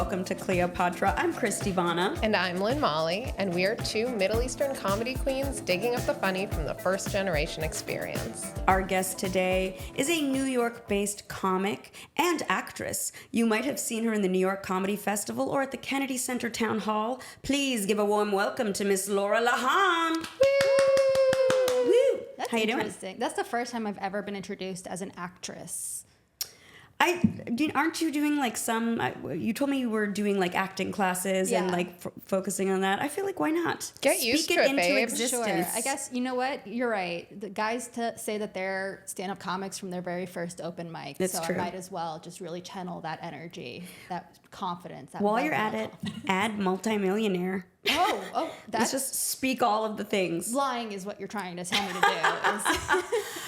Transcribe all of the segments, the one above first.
welcome to Cleopatra. I'm Christy Vana. And I'm Lynn Molly, and we are two Middle Eastern comedy queens digging up the funny from the first generation experience. Our guest today is a New York-based comic and actress. You might have seen her in the New York Comedy Festival or at the Kennedy Center Town Hall. Please give a warm welcome to Miss Laura Laham. Woo! Woo! That's How you doing? interesting. That's the first time I've ever been introduced as an actress. Aren't you doing like some, you told me you were doing like acting classes and like focusing on that. I feel like why not? Get used to it, babe. Sure. I guess, you know what? You're right. The guys say that they're stand-up comics from their very first open mic. That's true. I might as well just really channel that energy, that confidence. That While you're at it, add multimillionaire. Let's just speak all of the things. Lying is what you're trying to tell me to do.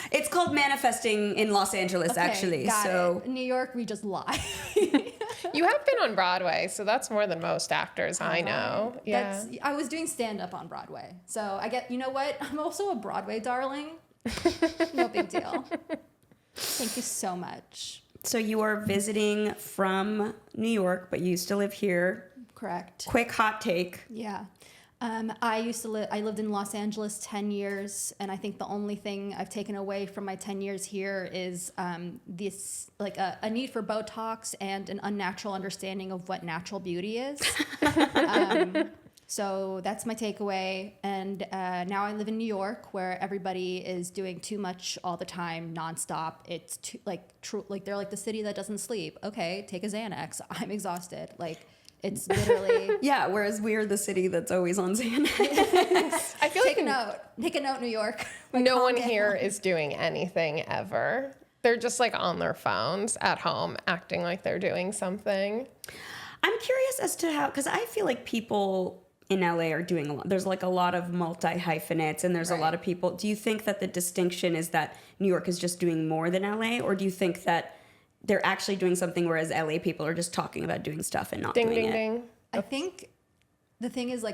It's called manifesting in Los Angeles, actually. So in New York, we just lie. You have been on Broadway, so that's more than most actors I know. Yeah. I was doing stand-up on Broadway. So you know what? I'm also a Broadway darling. No big deal. Thank you so much. So you are visiting from New York, but you used to live here. Correct. Quick hot take. Yeah. I lived in Los Angeles 10 years, and I think the only thing I've taken away from my 10 years here is this, like a need for Botox and an unnatural understanding of what natural beauty is. So that's my takeaway. And now I live in New York, where everybody is doing too much all the time, nonstop. It's they're like the city that doesn't sleep. Okay, take a Xanax. I'm exhausted. It's literally whereas we're the city that's always on Xanax. I feel take a note, New York. No one here is doing anything ever. They're just like on their phones at home, acting like they're doing something. I'm curious as to how, because I feel like people in LA are doing a lot. There's like a lot of multi-hyphenates, and there's a lot of people. Do you think that the distinction is that New York is just doing more than LA, or do you think that they're actually doing something, whereas LA people are just talking about doing stuff and not doing it? Ding. I think the thing is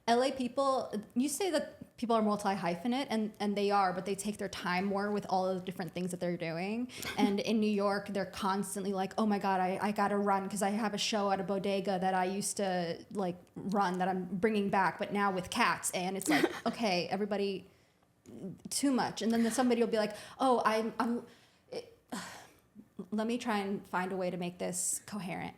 LA people, you say that people are multi-hyphenate, and they are, but they take their time more with all of the different things that they're doing. And in New York, they're constantly like, oh my God, I gotta run because I have a show at a bodega that I used to run that I'm bringing back, but now with cats. And it's like, okay, everybody, too much. And then somebody will be like, oh, let me try and find a way to make this coherent.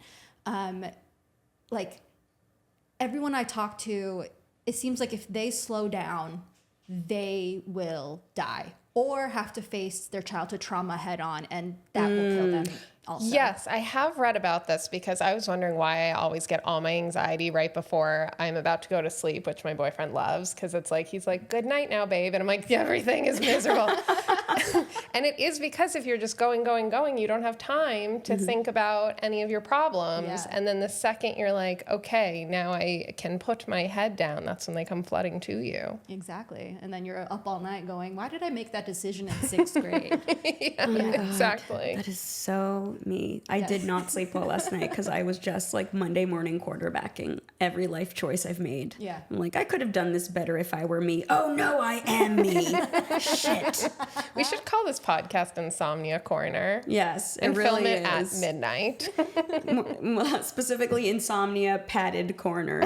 Everyone I talk to, it seems like if they slow down, they will die or have to face their childhood trauma head on, and that will kill them also. Yes, I have read about this because I was wondering why I always get all my anxiety right before I'm about to go to sleep, which my boyfriend loves, because it's like, he's like, good night now, babe. And I'm like, everything is miserable. And it is because if you're just going, you don't have time to think about any of your problems. Yeah. And then the second you're like, okay, now I can put my head down, that's when they come flooding to you. Exactly. And then you're up all night going, why did I make that decision in 6th grade? Exactly. That is so me. I did not sleep well last night because I was just like Monday morning quarterbacking every life choice I've made. Yeah. I'm like, I could have done this better if I were me. Oh no, I am me. Shit. We should call this podcast Insomnia Corner. Yes, and really film it is. at midnight. Specifically, insomnia padded corner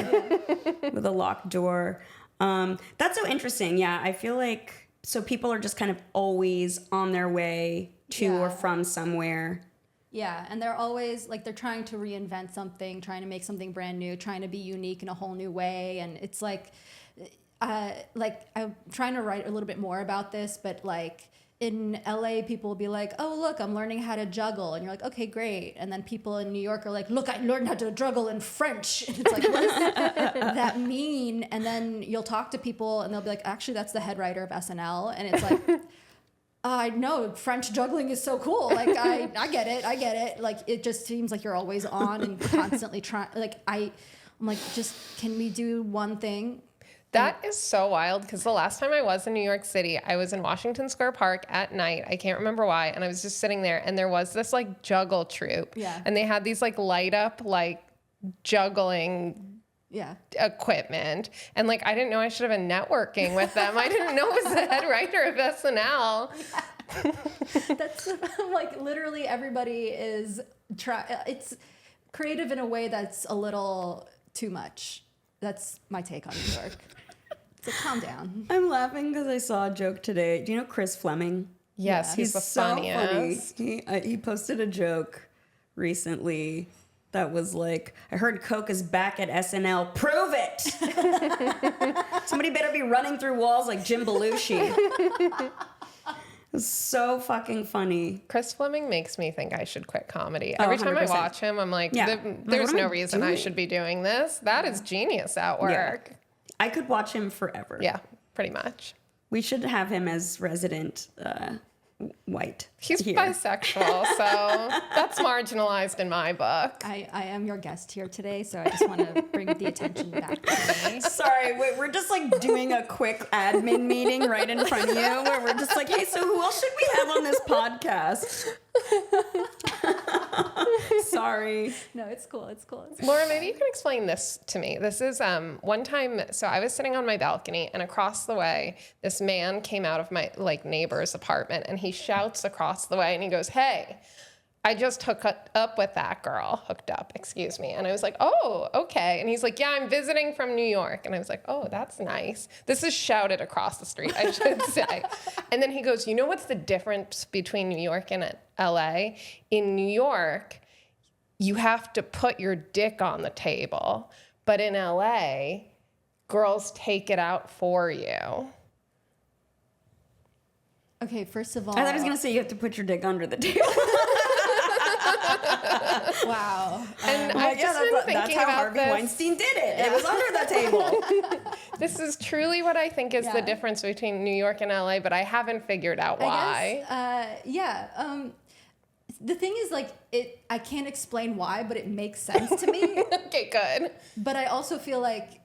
with a locked door. That's so interesting. Yeah, I feel like so people are just kind of always on their way to or from somewhere. Yeah, and they're always they're trying to reinvent something, trying to make something brand new, trying to be unique in a whole new way. And it's I'm trying to write a little bit more about this, but in LA, people will be like, oh, look, I'm learning how to juggle. And you're like, okay, great. And then people in New York are like, look, I learned how to juggle in French. And it's like, what does that mean? And then you'll talk to people and they'll be like, actually, that's the head writer of SNL. And it's like, I know French juggling is so cool. I get it. It just seems like you're always on and constantly trying. I'm like, just, can we do one thing? That is so wild because the last time I was in New York City, I was in Washington Square Park at night. I can't remember why. And I was just sitting there and there was this juggle troupe. Yeah. And they had these light up juggling equipment. And I didn't know I should have been networking with them. I didn't know it was the head writer of SNL. That's literally everybody is it's creative in a way that's a little too much. That's my take on New York. So calm down. I'm laughing because I saw a joke today. Do you know Chris Fleming? Yes, Yeah. he's the so funniest. funny. He posted a joke recently that was like, I heard Coke is back at SNL. Prove it! Somebody better be running through walls like Jim Belushi. It's so fucking funny. Chris Fleming makes me think I should quit comedy. Oh, Every time I 100%. watch him, I'm like, Yeah. there's What am no I reason I doing? should be doing this. That is genius outwork. I could watch him forever. Yeah, pretty much. We should have him as resident white. He's here. bisexual, so that's marginalized in my book. I am your guest here today, so I just want to bring the attention back to me. Sorry, we're just like doing a quick admin meeting right in front of you where we're just like, hey, so who else should we have on this podcast? Sorry. No, it's cool. It's cool. Laura, maybe you can explain this to me. This is one time, so I was sitting on my balcony, and across the way, this man came out of my neighbor's apartment, and he shouts across the way, and he goes, "Hey, I just hooked up with that girl." Excuse me. And I was like, "Oh, okay." And he's like, "Yeah, I'm visiting from New York." And I was like, "Oh, that's nice." This is shouted across the street, I should say. And then he goes, "You know what's the difference between New York and LA? In New York, you have to put your dick on the table. But in LA, girls take it out for you." Okay, first of all, I thought I was going to say you have to put your dick under the table. wow. And Like, I've just been that's thinking how about Harvey this. Weinstein did it. It was under the table. This is truly what I think is the Yeah. difference between New York and LA, but I haven't figured out why. The thing is, like, I can't explain why, but it makes sense to me. Okay, good. But I also feel like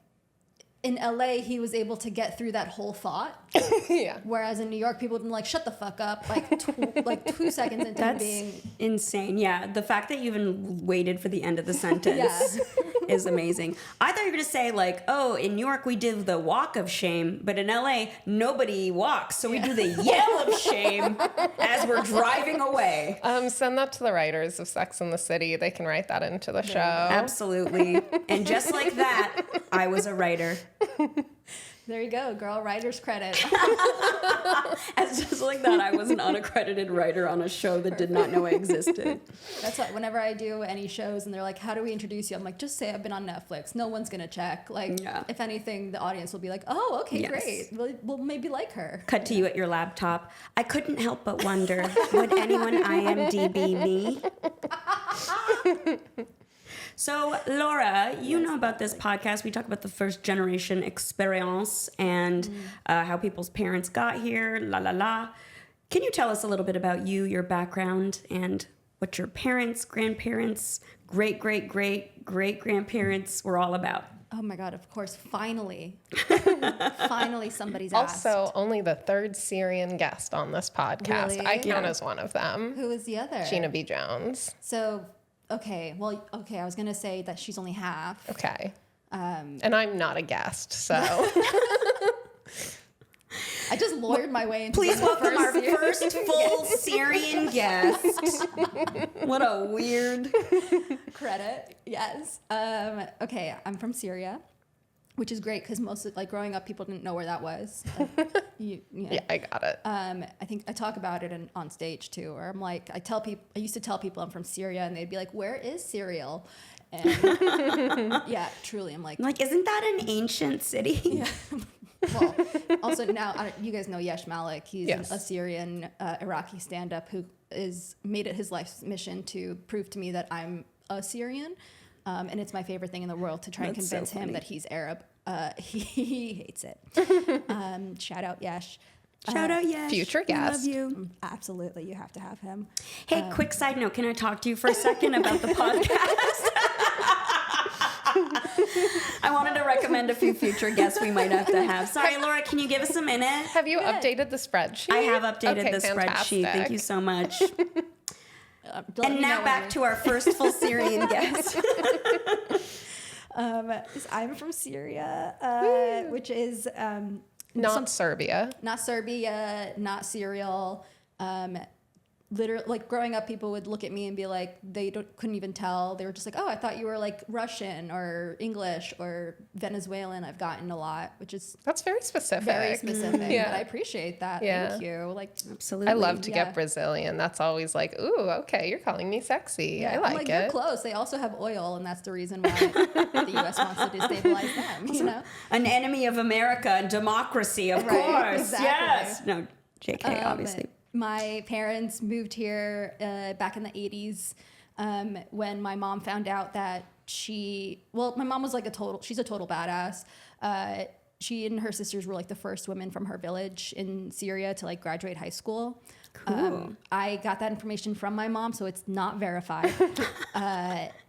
in LA, he was able to get through that whole thought. Yeah. Whereas in New York, people have been like, shut the fuck up, like 2 seconds into That's being. insane. Yeah, the fact that you even waited for the end of the sentence is amazing. I thought you were going to say, like, oh, in New York we did the walk of shame, but in LA nobody walks, so we do the yell of shame as we're driving away. Send that to the writers of Sex and the City. They can write that into the show. Absolutely. And just like that, I was a writer. There you go, girl, writer's credit. As just like that, I was an unaccredited writer on a show that did not know I existed. That's what, whenever I do any shows and they're like, how do we introduce you? I'm like, just say I've been on Netflix. No one's going to check. Like, Yeah. if anything, the audience will be like, oh, okay, Yes. great. We'll maybe like her. Cut to you at your laptop. I couldn't help but wonder, would anyone IMDb me? So, Laura, you know about this podcast. We talk about the first generation experience and how people's parents got here, la la la. Can you tell us a little bit about you, your background, and what your parents, grandparents, great-great-great-great-grandparents were all about? Oh my God, of course. Finally. Finally, somebody's asked. Also, only the third Syrian guest on this podcast. Really? I count as one of them. Who is the other? Gina B. Jones. So, okay. I was going to say that she's only half. Okay. And I'm not a guest, so. I just lawyered my way into Please being the welcome our Syrian first full Syrian guest. What a weird... credit. Yes. Okay, I'm from Syria, which is great because most of, like, growing up, people didn't know where that was. Yeah, I got it. I think I talk about it on stage too, where I'm like, I used to tell people I'm from Syria, and they'd be like, "Where is cereal?" And yeah, truly, I'm like, Isn't that an ancient city? yeah. Well, also now you guys know Yesh Malik. He's Yes. a Syrian Iraqi stand-up who made it his life's mission to prove to me that I'm a Syrian, and it's my favorite thing in the world to try and That's convince so him funny. that he's Arab. He hates it. Shout out Yesh. Shout out, yes. Future We love guest. you. Absolutely, you have to have him. Hey, quick side note. Can I talk to you for a second about the podcast? I wanted to recommend a few future guests we might have to have. Sorry, Laura, can you give us a minute? Have you updated the spreadsheet? I have updated Okay, the spreadsheet. Thank fantastic. you so much. To let And you now know back when to our first full Syrian guest. I'm from Syria, which is Not Serbia. not Serbia, not Syrial. literally, like growing up, people would look at me and be like, couldn't even tell. They were just like, oh, I thought you were like Russian or English or Venezuelan. I've gotten a lot, which is That's very specific. very specific. Yeah. But I appreciate that. Yeah. Thank you. Like, Absolutely. I love to Yeah. get Brazilian. That's always like, ooh, okay, you're calling me sexy. yeah, I I'm like like, it. you're close. They also have oil, and that's the reason why the U.S. wants to destabilize them. You know. An enemy of America and democracy, of Right, course. exactly. Yes. No, JK, obviously. My parents moved here back in the 80s when my mom found out that my mom was like she's a total badass. She and her sisters were like the first women from her village in Syria to like graduate high school. Cool. I got that information from my mom, so it's not verified.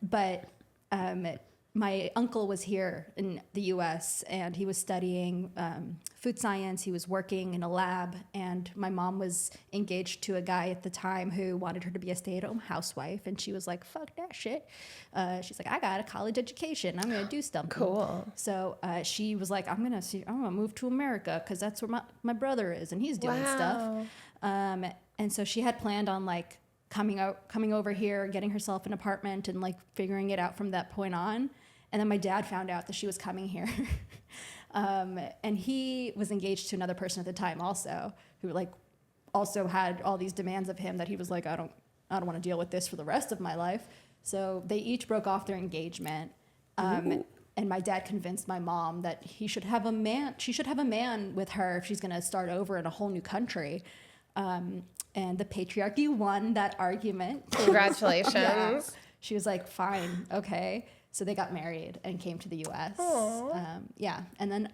But my uncle was here in the U.S. and he was studying food science. He was working in a lab, and my mom was engaged to a guy at the time who wanted her to be a stay-at-home housewife, and she was like, "Fuck that shit." She's like, "I got a college education. I'm gonna do something." Cool. So she was like, "I'm gonna move to America because that's where my brother is, and he's doing stuff." And so she had planned on like coming over here, getting herself an apartment, and like figuring it out from that point on. And then my dad found out that she was coming here. And he was engaged to another person at the time also, who like also had all these demands of him that he was like, I don't want to deal with this for the rest of my life. So they each broke off their engagement. And my dad convinced my mom that she should have a man with her if she's going to start over in a whole new country. And the patriarchy won that argument. Congratulations. Yeah. She was like, fine, okay. So they got married and came to the U.S. Yeah, and then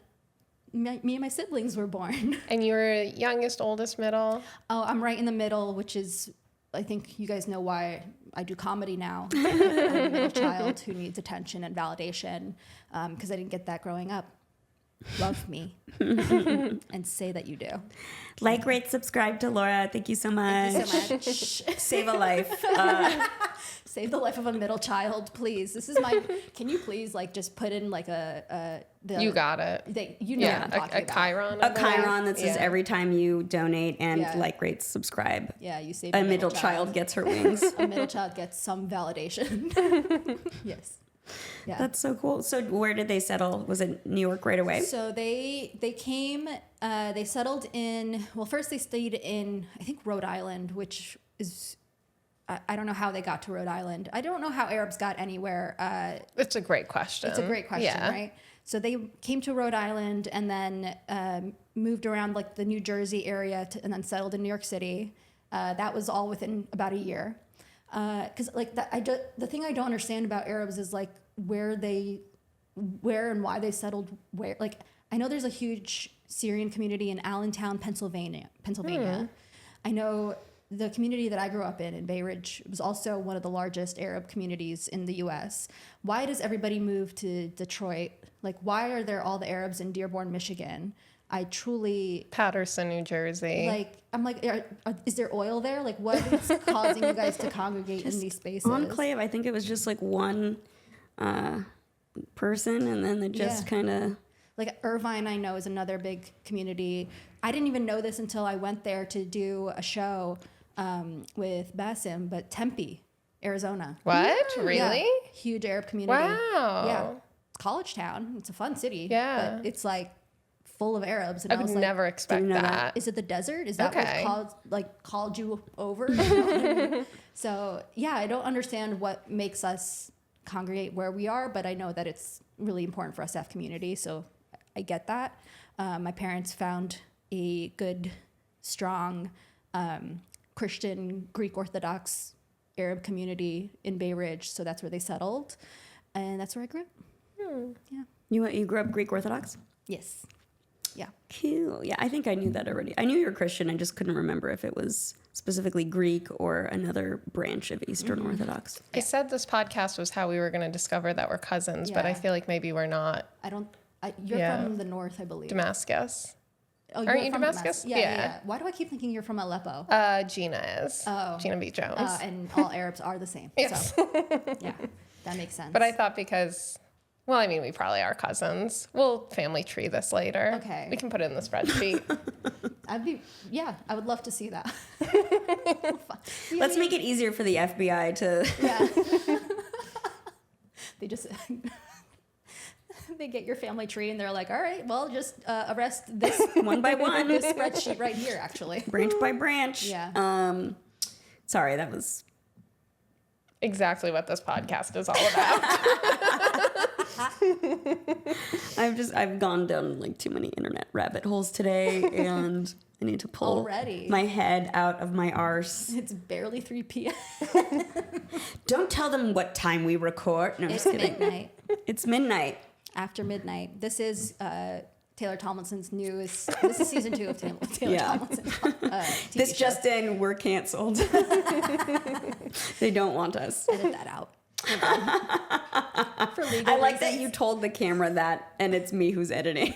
me and my siblings were born. And you were youngest, oldest, middle? Oh, I'm right in the middle, which is, I think you guys know why I do comedy now. I'm a middle child who needs attention and validation because I didn't get that growing up. Love me and say that you do. Like, rate, subscribe to Laura. Thank you so much. Thank you so much. Save a life. Save the life of a middle child, please. This is can you please like just put in like You got it. You know what I'm talking a about. Chiron. A Chiron that says Yeah. every time you donate and Yeah. like, rate, subscribe. Yeah, you save A middle child gets her wings. A middle child gets some validation. Yes. Yeah. That's so cool. So where did they settle? Was it New York right away? So they came, they settled in, well, first they stayed in, I think, Rhode Island, which is, I don't know how they got to Rhode Island. I don't know how Arabs got anywhere. It's a great question. It's a great question, Yeah. right? So they came to Rhode Island and then moved around like the New Jersey area and then settled in New York City. That was all within about a year. Because like the thing I don't understand about Arabs is like where and why they settled where. Like I know there's a huge Syrian community in Allentown, Pennsylvania. I know the community that I grew up in Bay Ridge, was also one of the largest Arab communities in the U.S. Why does everybody move to Detroit? Like why are there all the Arabs in Dearborn, Michigan? I truly Patterson, New Jersey. like. I'm like, is there oil there? Like, what is causing you guys to congregate in these spaces? Enclave, I think it was just like one person, and then it just kind of... Like Irvine, I know, is another big community. I didn't even know this until I went there to do a show with Bassem, but Tempe, Arizona. What? Yeah. Really? Huge Arab community. Wow. Yeah. College town. It's a fun city. Yeah. But it's like full of Arabs. And I I would was like, never expect know that. is it the desert? Is that Okay. what called you over? You know what I mean? So yeah, I don't understand what makes us congregate where we are, but I know that it's really important for us to have community. So I get that. My parents found a good, strong Christian, Greek Orthodox Arab community in Bay Ridge, so that's where they settled, and that's where I grew up. Yeah. You grew up Greek Orthodox? Yes. Yeah. Cool. Yeah, I think I knew that already. I knew you were Christian. I just couldn't remember if it was specifically Greek or another branch of Eastern Orthodox. I said this podcast was how we were going to discover that we're cousins, but I Yeah. feel like maybe we're not. You're Yeah. from the north, I believe. Damascus. Oh, Aren't you from Damascus? Yeah, Yeah. yeah. Why do I keep thinking you're from Aleppo? Gina is. Oh. Gina B. Jones. And all Arabs are the same. Yes. So, yeah, that makes sense. But I thought because, well, I mean, we probably are cousins. We'll family tree this later. Okay. We can put it in the spreadsheet. I would love to see that. Let's make it easier for the FBI to. Yeah. They just they get your family tree and they're like, all right, well, just arrest this one by one. This spreadsheet right here, actually. Branch by branch. Yeah. Sorry, that was exactly what this podcast is all about. I've gone down like too many internet rabbit holes today, and I need to pull Already? my head out of my arse. It's barely 3 p.m. Don't tell them what time we record. No, I'm It's just kidding. midnight. It's midnight. After midnight. This is Taylor Tomlinson's newest. This is season 2 of Taylor Tomlinson. TV This show. just in, we're canceled. They don't want us. Edit that out. For legal I like reasons. that you told the camera that, and it's me who's editing.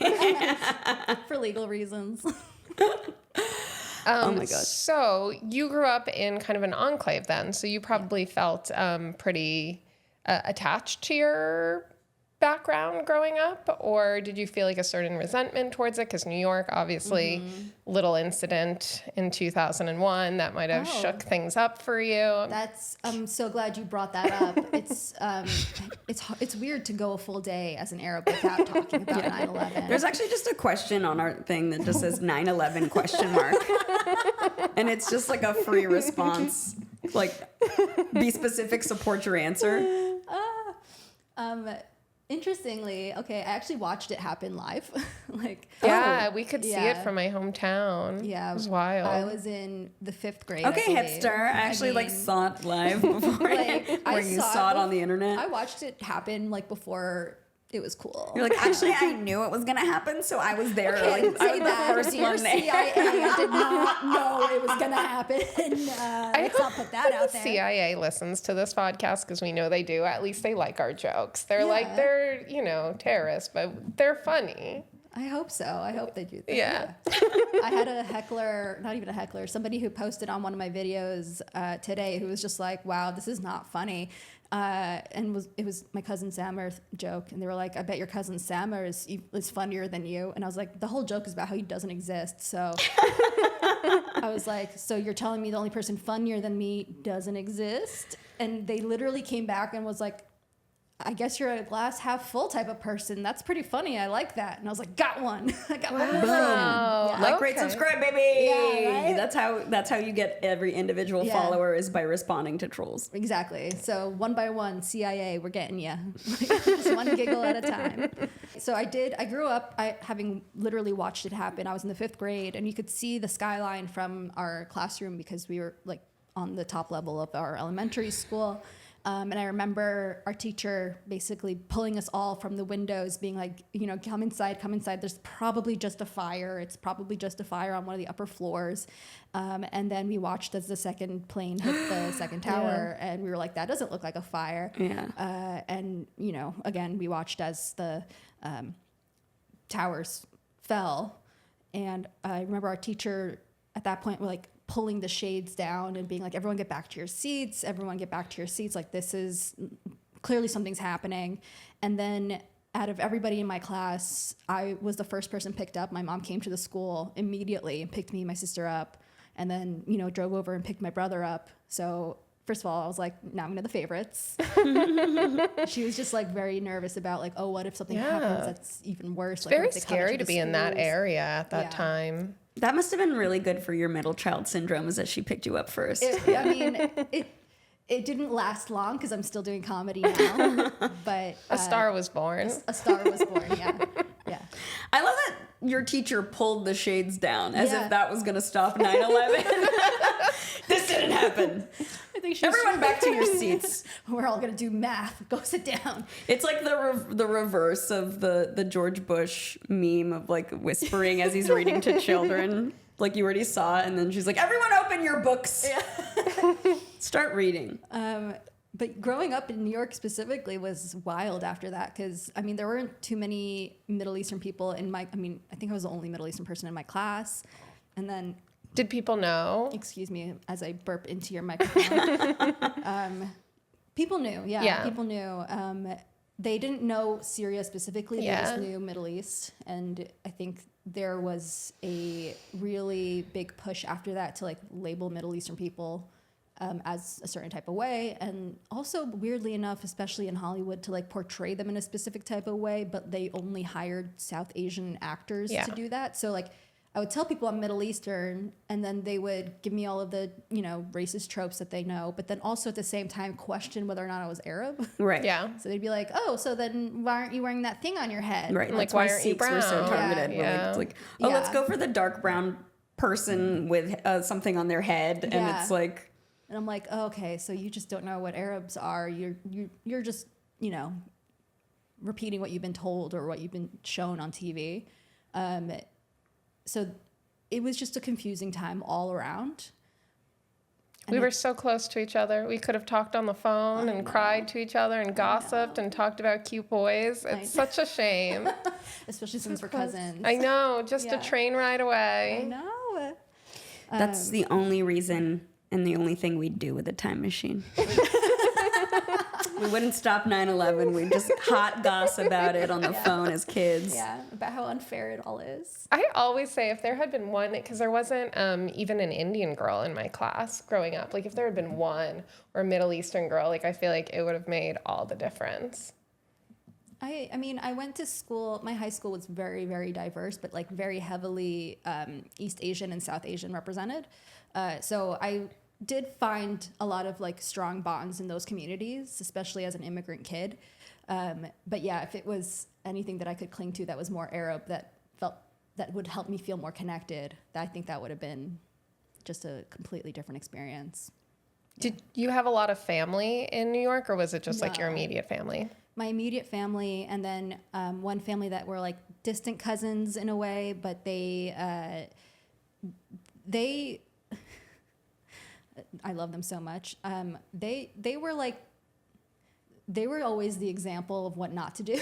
For legal reasons. Oh my God. So you grew up in kind of an enclave then, so you probably felt pretty attached to your background growing up, or did you feel like a certain resentment towards it? Because New York, obviously, little incident in 2001 that might have shook things up for you. That's. I'm so glad you brought that up. It's weird to go a full day as an Arab without talking about 9/11. There's actually just a question on our thing that just says 9/11 question mark. And it's just like a free response. Like, be specific, support your answer. Interestingly, okay, I actually watched it happen live. We could see it from my hometown. Yeah, it was wild. I was in the 5th grade. Okay, I believe. hipster. I actually saw it live before. Where you saw it on the internet. I watched it happen before it was cool. You're like, actually, I knew it was gonna happen, so I was there. Okay, I was say the that. first Dear one there. CIA, I did not know it was gonna happen. Let's not put that out The there. CIA listens to this podcast because we know they do. At least they like our jokes. They're like, they're, terrorists, but they're funny. I hope so. I hope they do that. Yeah. I had a heckler, not even a heckler, somebody who posted on one of my videos today who was just like, wow, this is not funny. And it was my cousin Sammer joke. And they were like, I bet your cousin Sammer is funnier than you. And I was like, the whole joke is about how he doesn't exist. So I was like, so you're telling me the only person funnier than me doesn't exist? And they literally came back and was like, I guess you're a glass half full type of person. That's pretty funny. I like that. And I was like, got one. I got one. Boom. Yeah. Like, rate, subscribe, baby. Yeah, right? That's how you get every individual follower is by responding to trolls. Exactly. So one by one, CIA, we're getting you. Just one giggle at a time. So I grew up having literally watched it happen. I was in the 5th grade, and you could see the skyline from our classroom because we were like on the top level of our elementary school. And I remember our teacher basically pulling us all from the windows, being like, come inside, come inside. There's probably just a fire. It's probably just a fire on one of the upper floors. And then we watched as the second plane hit the second tower, and we were like, that doesn't look like a fire. Yeah. And, again, we watched as the towers fell. And I remember our teacher at that point were like, pulling the shades down and being like, everyone get back to your seats. Everyone get back to your seats. Like, this is clearly something's happening. And then out of everybody in my class, I was the first person picked up. My mom came to the school immediately and picked me and my sister up, and then, drove over and picked my brother up. So first of all, I was like, now I'm one of the favorites. She was just like very nervous about like, oh, what if something happens that's even worse? It's very scary to be in that area at that time. That must have been really good for your middle child syndrome, is that she picked you up first. It didn't last long because I'm still doing comedy now. But A star was born. A star was born. Yeah. I love that your teacher pulled the shades down as Yeah. if that was going to stop 9/11. This didn't happen. I think Everyone back to your seats. We're all gonna do math. Go sit down. It's like the reverse of the George Bush meme of like whispering as he's reading to children. Like, you already saw it, and then she's like, everyone open your books. Yeah. Start reading. But growing up in New York specifically was wild after that because, there weren't too many Middle Eastern people in I think I was the only Middle Eastern person in my class. And then... Did people know? Excuse me as I burp into your microphone. People knew, yeah. People knew. they didn't know Syria specifically. Yeah. They just knew Middle East. And I think there was a really big push after that to like label Middle Eastern people as a certain type of way. And also, weirdly enough, especially in Hollywood, to like portray them in a specific type of way, but they only hired South Asian actors to do that. So like, I would tell people I'm Middle Eastern, and then they would give me all of the, you know, racist tropes that they know, but then also at the same time question whether or not I was Arab. Right. Yeah. So they'd be like, oh, so then why aren't you wearing that thing on your head? Right. Like, That's why why aren't you Sikhs were so brown? targeted. Yeah. It's like, oh, let's Yeah. go for the dark brown person with something on their head. And Yeah. it's like, And I'm like, oh, okay, so you just don't know what Arabs are. You're just, you know, repeating what you've been told or what you've been shown on TV. So it was just a confusing time all around. We were so close to each other. We could have talked on the phone and cried to each other and gossiped and talked about cute boys. It's such a shame. Especially since we're cousins. I know, just a train ride I away. know. that's the only reason and the only thing we'd do with a time machine. We wouldn't stop 9/11. We'd just hot gossip about it on the phone as kids. Yeah, about how unfair it all is. I always say if there had been one, because there wasn't even an Indian girl in my class growing up. Like if there had been one or a Middle Eastern girl, like I feel like it would have made all the difference. I mean, I went to school, my high school was very, very diverse, but like very heavily East Asian and South Asian represented. So I did find a lot of like strong bonds in those communities, especially as an immigrant kid. But yeah, if it was anything that I could cling to that was more Arab, that would help me feel more connected, I think that would have been just a completely different experience. Did you have a lot of family in New York, or was it just like your No. immediate family? My immediate family, and then one family that were like distant cousins in a way, but they I love them so much. They were like, they were always the example of what not to do.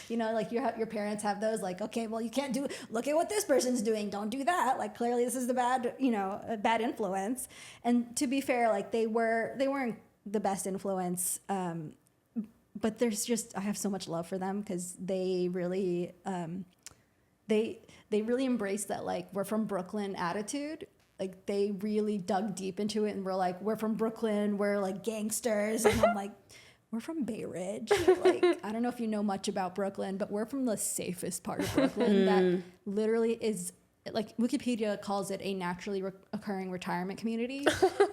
You know, like your parents have those, like, okay, well, you can't do, look at what this person's doing, don't do that. Like, clearly this is the bad, you know, a bad influence. And to be fair, like they weren't the best influence. But there's just, I have so much love for them because they really, they really embraced that, like, we're from Brooklyn attitude. Like they really dug deep into it and were like, we're from Brooklyn, we're like gangsters. And I'm like, we're from Bay Ridge. Like, I don't know if you know much about Brooklyn, but we're from the safest part of Brooklyn that literally is, like, Wikipedia calls it a naturally occurring retirement community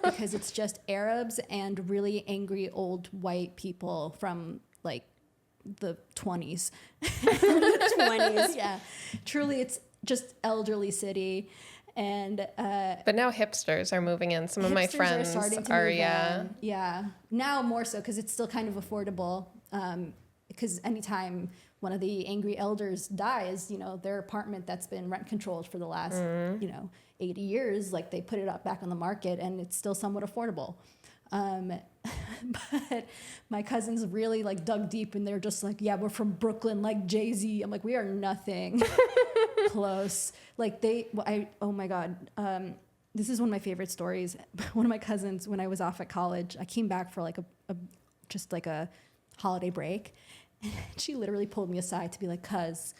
because it's just Arabs and really angry old white people from like the 20s. The 20s. Yeah, truly, it's just elderly city. And But now hipsters are moving in. Some of my hipsters friends are starting to are move yeah. in. Yeah, now more so because it's still kind of affordable. Because anytime one of the angry elders dies, you know, their apartment that's been rent controlled for the last, 80 years, like they put it up back on the market and it's still somewhat affordable. But my cousins really like dug deep and they're just like, yeah, we're from Brooklyn, like Jay-Z. I'm like, we are nothing close. Like oh my God. This is one of my favorite stories. One of my cousins, when I was off at college, I came back for like just like a holiday break. And she literally pulled me aside to be like, cuz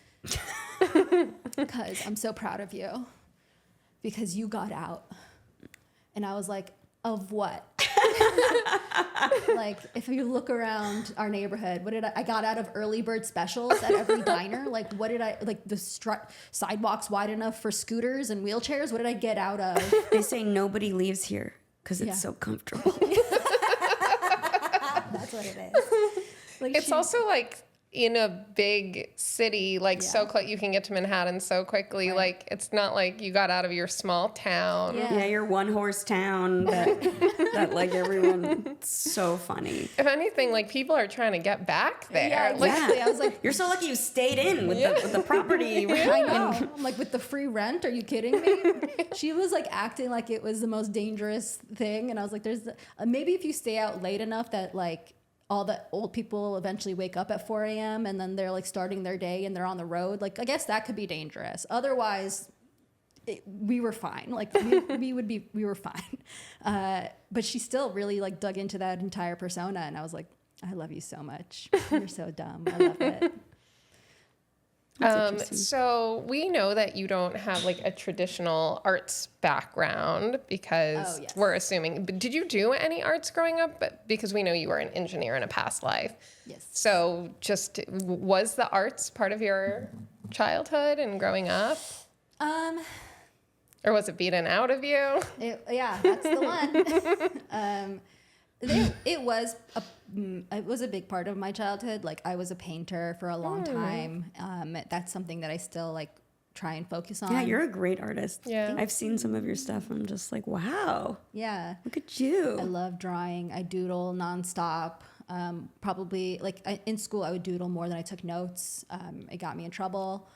I'm so proud of you because you got out. And I was like, of what? Like, if you look around our neighborhood, I got out of early bird specials at every diner. Like, the sidewalks wide enough for scooters and wheelchairs? What did I get out of? They say nobody leaves here because it's so comfortable. That's what it is. Like, It's also like in a big city, like so close, you can get to Manhattan so quickly. Right. Like it's not like you got out of your small town. Yeah. Your one horse town that like everyone. It's so funny. If anything, like people are trying to get back there. Yeah, Like, exactly. I was like, You're so lucky you stayed in with the property. I know. I'm like, with the free rent, are you kidding me? She was like acting like it was the most dangerous thing. And I was like, maybe if you stay out late enough that like all the old people eventually wake up at 4 a.m. and then they're like starting their day and they're on the road. Like, I guess that could be dangerous. Otherwise, we were fine. Like we were fine. But she still really like dug into that entire persona. And I was like, I love you so much. You're so dumb. I love it. So we know that you don't have like a traditional arts background because Oh, yes. we're assuming. But did you do any arts growing up? But because we know you were an engineer in a past life. Yes. So just was the arts part of your childhood and growing up? Or was it beaten out of you? Yeah, that's the one. It was a big part of my childhood. Like I was a painter for a long time. That's something that I still like try and focus on. Yeah, you're a great artist. Yeah. I've seen some of your stuff. I'm just like, wow, Yeah. look at you. I love drawing. I doodle nonstop. Probably like in school, I would doodle more than I took notes. It got me in trouble.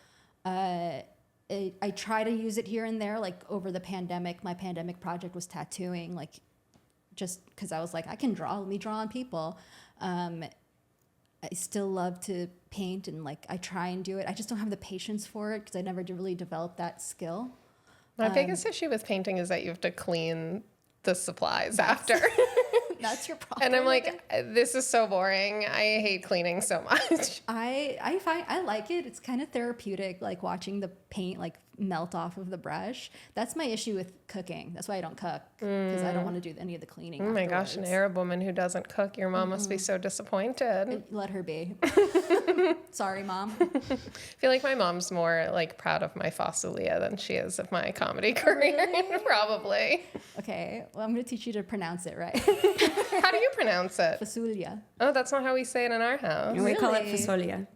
I try to use it here and there. Like over the pandemic, my pandemic project was tattooing. Like just because I was like, I can draw. Let me draw on people. I still love to paint and like I try and do it. I just don't have the patience for it because I never really developed that skill. My biggest issue with painting is that you have to clean the supplies after. That's your problem. And I'm like, this is so boring. I hate cleaning so much. I find I like it. It's kind of therapeutic, like watching the paint like melt off of the brush. That's my issue with cooking. That's why I don't cook because I don't want to do any of the cleaning. Oh my gosh, an Arab woman who doesn't cook. Your mom must be so disappointed. Let her be. Sorry, Mom. I feel like my mom's more like proud of my fasulia than she is of my comedy career. Really? Probably. Okay, well, I'm going to teach you to pronounce it right. How do you pronounce it? Fasulia. Oh, that's not how we say it in our house. And we call it Really? fasolia.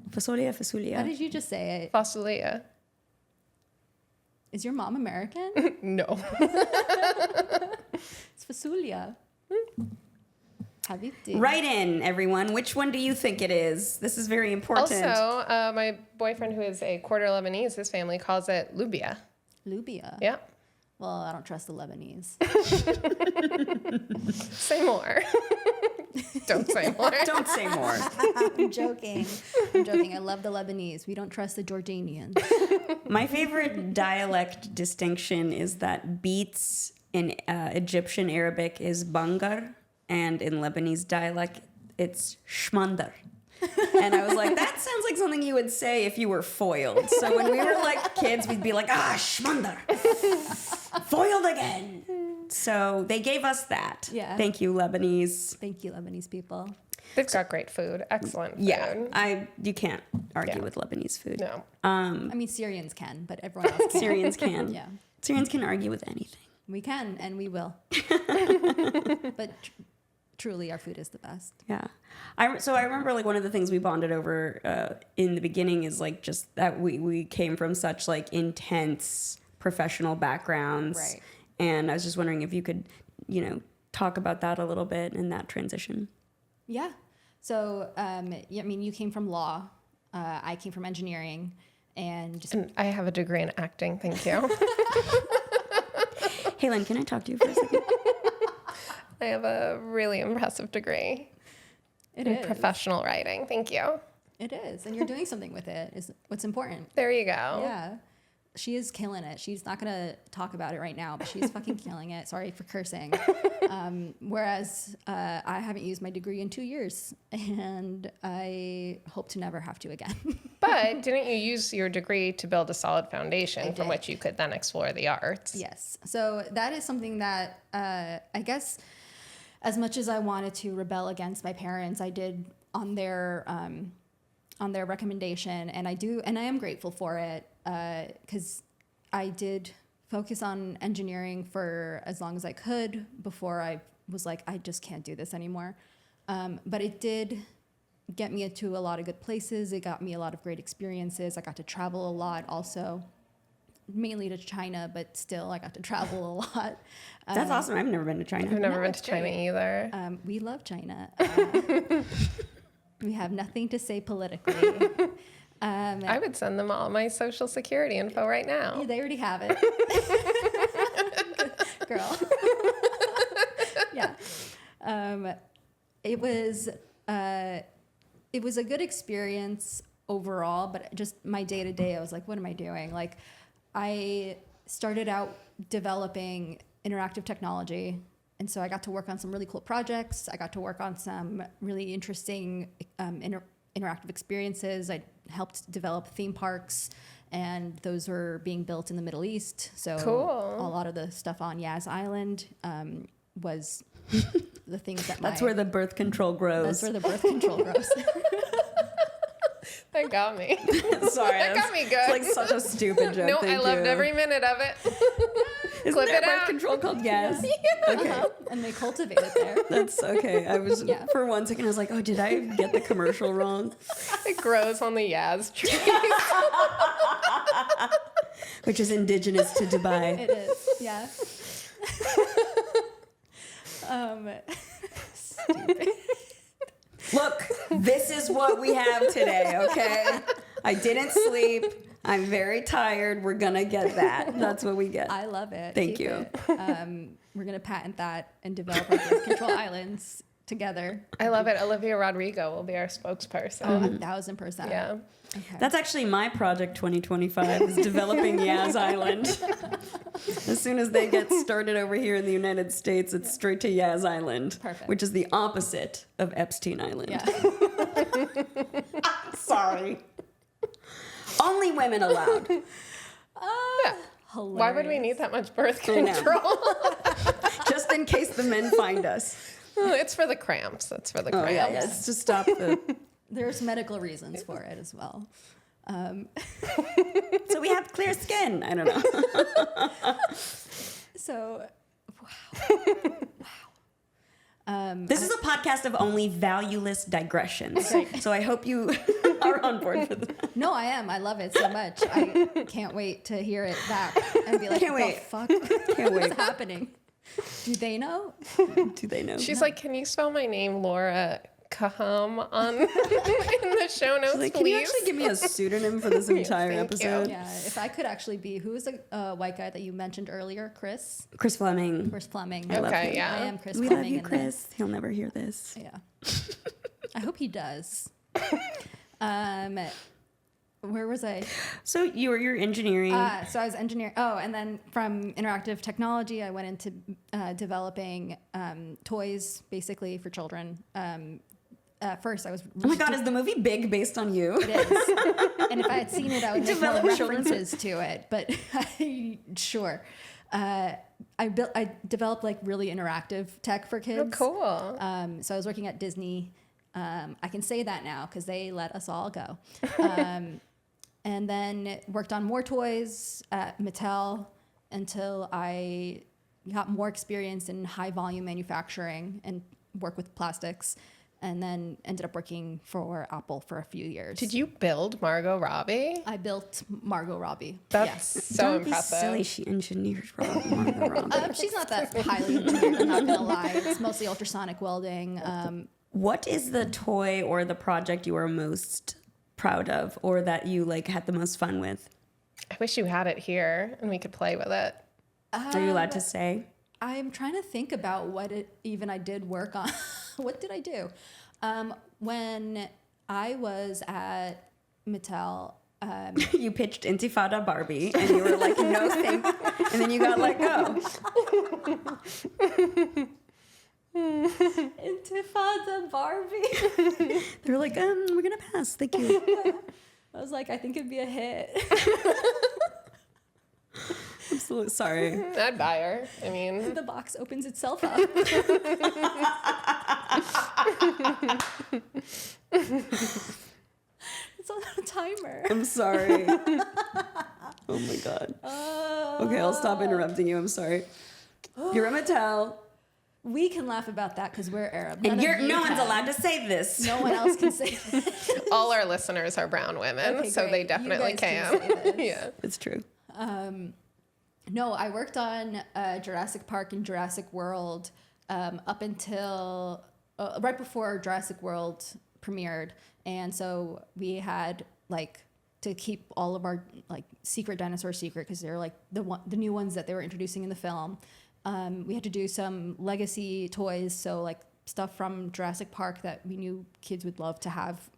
Fasolia, How fasolia. did you just say it? Fasulia. Is your mom American? No. It's fasulia. Habibti. Write in, everyone. Which one do you think it is? This is very important. Also, my boyfriend, who is a quarter Lebanese, his family calls it lubia. Lubia. Yeah. Well, I don't trust the Lebanese. Say more. Don't say more. Don't say more. I'm joking. I'm joking. I love the Lebanese. We don't trust the Jordanians. My favorite dialect distinction is that beats in Egyptian Arabic is bangar, and in Lebanese dialect, it's shmandar. And I was like, that sounds like something you would say if you were foiled. So when we were like kids, we'd be like, shmandar. Foiled again. So they gave us that. Yeah. Thank you, Lebanese. Thank you, Lebanese people. They've got great food. Excellent food. Yeah, you can't argue Yeah. with Lebanese food. No. I mean, Syrians can, but everyone else can't. Syrians can. Yeah. Syrians can argue with anything. We can, and we will. But truly, our food is the best. Yeah. So I remember like one of the things we bonded over in the beginning is like just that we came from such like intense professional backgrounds. Right. And I was just wondering if you could, talk about that a little bit and that transition. Yeah. So, I mean, you came from law. I came from engineering, and just And I have a degree in acting. Thank you. Hey, Lynn, can I talk to you for a second? I have a really impressive degree it in is. professional writing. Thank you. It is, and you're doing something with it. Is what's important. There you go. Yeah. She is killing it. She's not going to talk about it right now, but she's fucking killing it. Sorry for cursing. Whereas I haven't used my degree in 2 years, and I hope to never have to again. But didn't you use your degree to build a solid foundation I from did. which you could then explore the arts? Yes. So that is something that I guess as much as I wanted to rebel against my parents, I did on their recommendation, and I am grateful for it because I did focus on engineering for as long as I could before I was like, I just can't do this anymore. But it did get me into a lot of good places. It got me a lot of great experiences. I got to travel a lot also, mainly to China, but still I got to travel a lot. That's awesome. I've never been to I've China. never No, been it's to China great. either. We love China. We have nothing to say politically. I would send them all my social security info right now. They already have it. Girl. Yeah. It was a good experience overall, but just my day to day, I was like, what am I doing? Like, I started out developing interactive technology And so I got to work on some really cool projects. I got to work on some really interesting interactive experiences. I helped develop theme parks, and those were being built in the Middle East. So Cool. a lot of the stuff on Yaz Island was the things that That's where the birth control grows. That's where the birth control grows. That got me. Sorry, That got me good. It's like such a stupid joke. No, Thank I loved you. every minute of it. Isn't Clip there it birth out. control called Yes? Okay. And they cultivate it there. That's okay. I was Yeah. for 1 second I was like, oh, did I get the commercial wrong? It grows on the Yaz tree. Which is indigenous to Dubai. It is, yeah. Look, this is what we have today, okay? I didn't sleep. I'm very tired. We're gonna get that. That's what we get. I love it. Thank Keep you. it. We're gonna patent that and develop our birth control islands together. I love it. Olivia Rodrigo will be our spokesperson. Oh, 1,000%. Yeah. Okay. That's actually my project 2025 is developing Yaz Island. As soon as they get started over here in the United States, it's straight to Yaz Island, Perfect. which is the opposite of Epstein Island. Yeah. Sorry. Only women allowed. Yeah. Hilarious. Why would we need that much birth I know. control? Just in case the men find us. It's for the cramps. That's for the Oh, cramps. yeah, it's to stop the... There's medical reasons for it as well. So we have clear skin. I don't know. So, This is a podcast of only valueless digressions. So I hope you are on board for that. no, I am. I love it so much. I can't wait to hear it back and be like, Can't what wait. the fuck? Can't wait. What's happening? Do they know? Do they know? She's like, can you spell my name Laura Laham on in the show notes, Like, can you please? actually give me a pseudonym for this entire Thank you. episode? Yeah, if I could actually be, who was the white guy that you mentioned earlier? Chris Chris Fleming. love Okay, him. yeah. I am Chris We Fleming. love you, in Chris. He'll never hear this. this. Yeah. I hope he does. Where was I? So you were your engineering. So I was engineer. Oh, and then from interactive technology, I went into developing toys, basically for children. First, I was. Oh my God, is the movie Big based on you? It is. And if I had seen it, I would make more Develop children's- references to it. But sure. I developed like really interactive tech for Oh, kids. cool. So I was working at Disney. I can say that now because they let us all go. And then worked on more toys at Mattel until I got more experience in high volume manufacturing and work with plastics. And then ended up working for Apple for a few years. Did you build Margot Robbie? I built Margot Robbie. That's Yes. so Don't impressive. be silly. She engineered Margot Robbie. She's not that highly engineered, I'm not gonna lie. It's mostly ultrasonic welding. What is the toy or the project you are most proud of, or that you like had the most fun with? I wish you had it here and we could play with it. Are you allowed to say? I'm trying to think about what it even I did work on. What did I do? When I was at Mattel, You pitched Intifada Barbie, and you were like, no thank, and then you got let go. Intifada Barbie. They were like, we're gonna pass. Thank you. I was like, I think it'd be a hit. I'm so sorry. I'd buy her. I mean, The box opens itself up. It's on a timer. I'm sorry. Oh my God. Okay, I'll stop interrupting you. I'm sorry. You're a Mattel, We can laugh about that because we're Arab. and None of you no one's can. allowed to say this. No one else can say this. all our listeners are brown women, Okay, so great. they You definitely guys can. can say this. Yeah. It's true. No, I worked on Jurassic Park and Jurassic World up until right before Jurassic World premiered, and so we had like to keep all of our like secret dinosaurs secret because they're like the new ones that they were introducing in the film. We had to do some legacy toys, so like stuff from Jurassic Park that we knew kids would love to have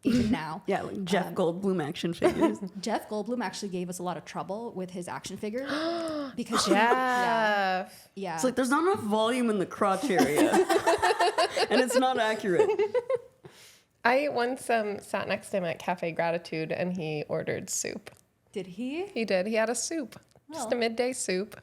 even now. Yeah, like Jeff Goldblum action figures. Jeff Goldblum actually gave us a lot of trouble with his action figures because Jeff. yeah. It's like there's not enough volume in the crotch area, and it's not accurate. I once sat next to him at Cafe Gratitude, and he ordered soup. Did he? He did. He had a soup. Just a midday soup.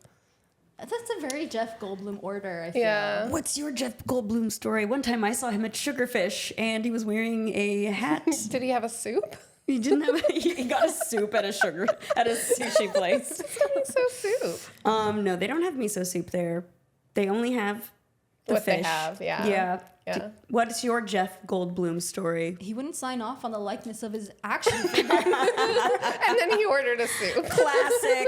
That's a very Jeff Goldblum order, I feel. Yeah. What's your Jeff Goldblum story? One time I saw him at Sugarfish, and he was wearing a hat. Did he have a soup? He didn't have. He got a soup at a sushi place. Miso soup. No, they don't have miso soup there. They only have the What fish. they have, yeah. Yeah. Yeah. What's your Jeff Goldblum story? He wouldn't sign off on the likeness of his action figure. And then he ordered a soup. Classic.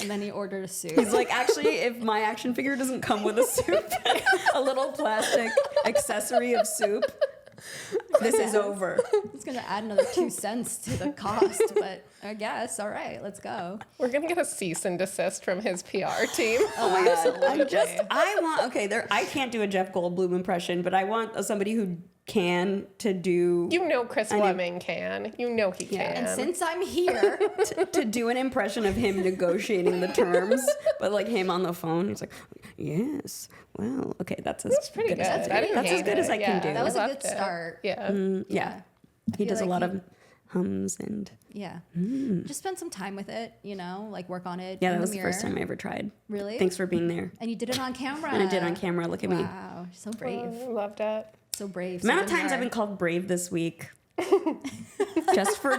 And then he ordered a soup. He's like, actually, if my action figure doesn't come with a soup, a little plastic accessory of soup, this is over. It's going to add another 2 cents to the cost, but I guess, all right, let's go. We're going to get a cease and desist from his PR team. Oh my God. Absolutely. I can't do a Jeff Goldblum impression, but I want somebody who can to do You know Chris Fleming can. You know he can. And since I'm here, to do an impression of him negotiating the terms, but like him on the phone, he's like, yes, well, okay, that's pretty good. As, I didn't that's as hate good it. as I can do. that was a Loved good it. start. Yeah. Yeah. I He feel does a like lot of hums and Yeah. Just spend some time with it, like work on it. yeah, in that was the mirror. first time I ever tried. Really? Thanks for being there. And you did it on camera. And I did on camera. Look at me. Wow, so brave. Oh, loved it. So brave. The amount of so times I've been called brave this week, just for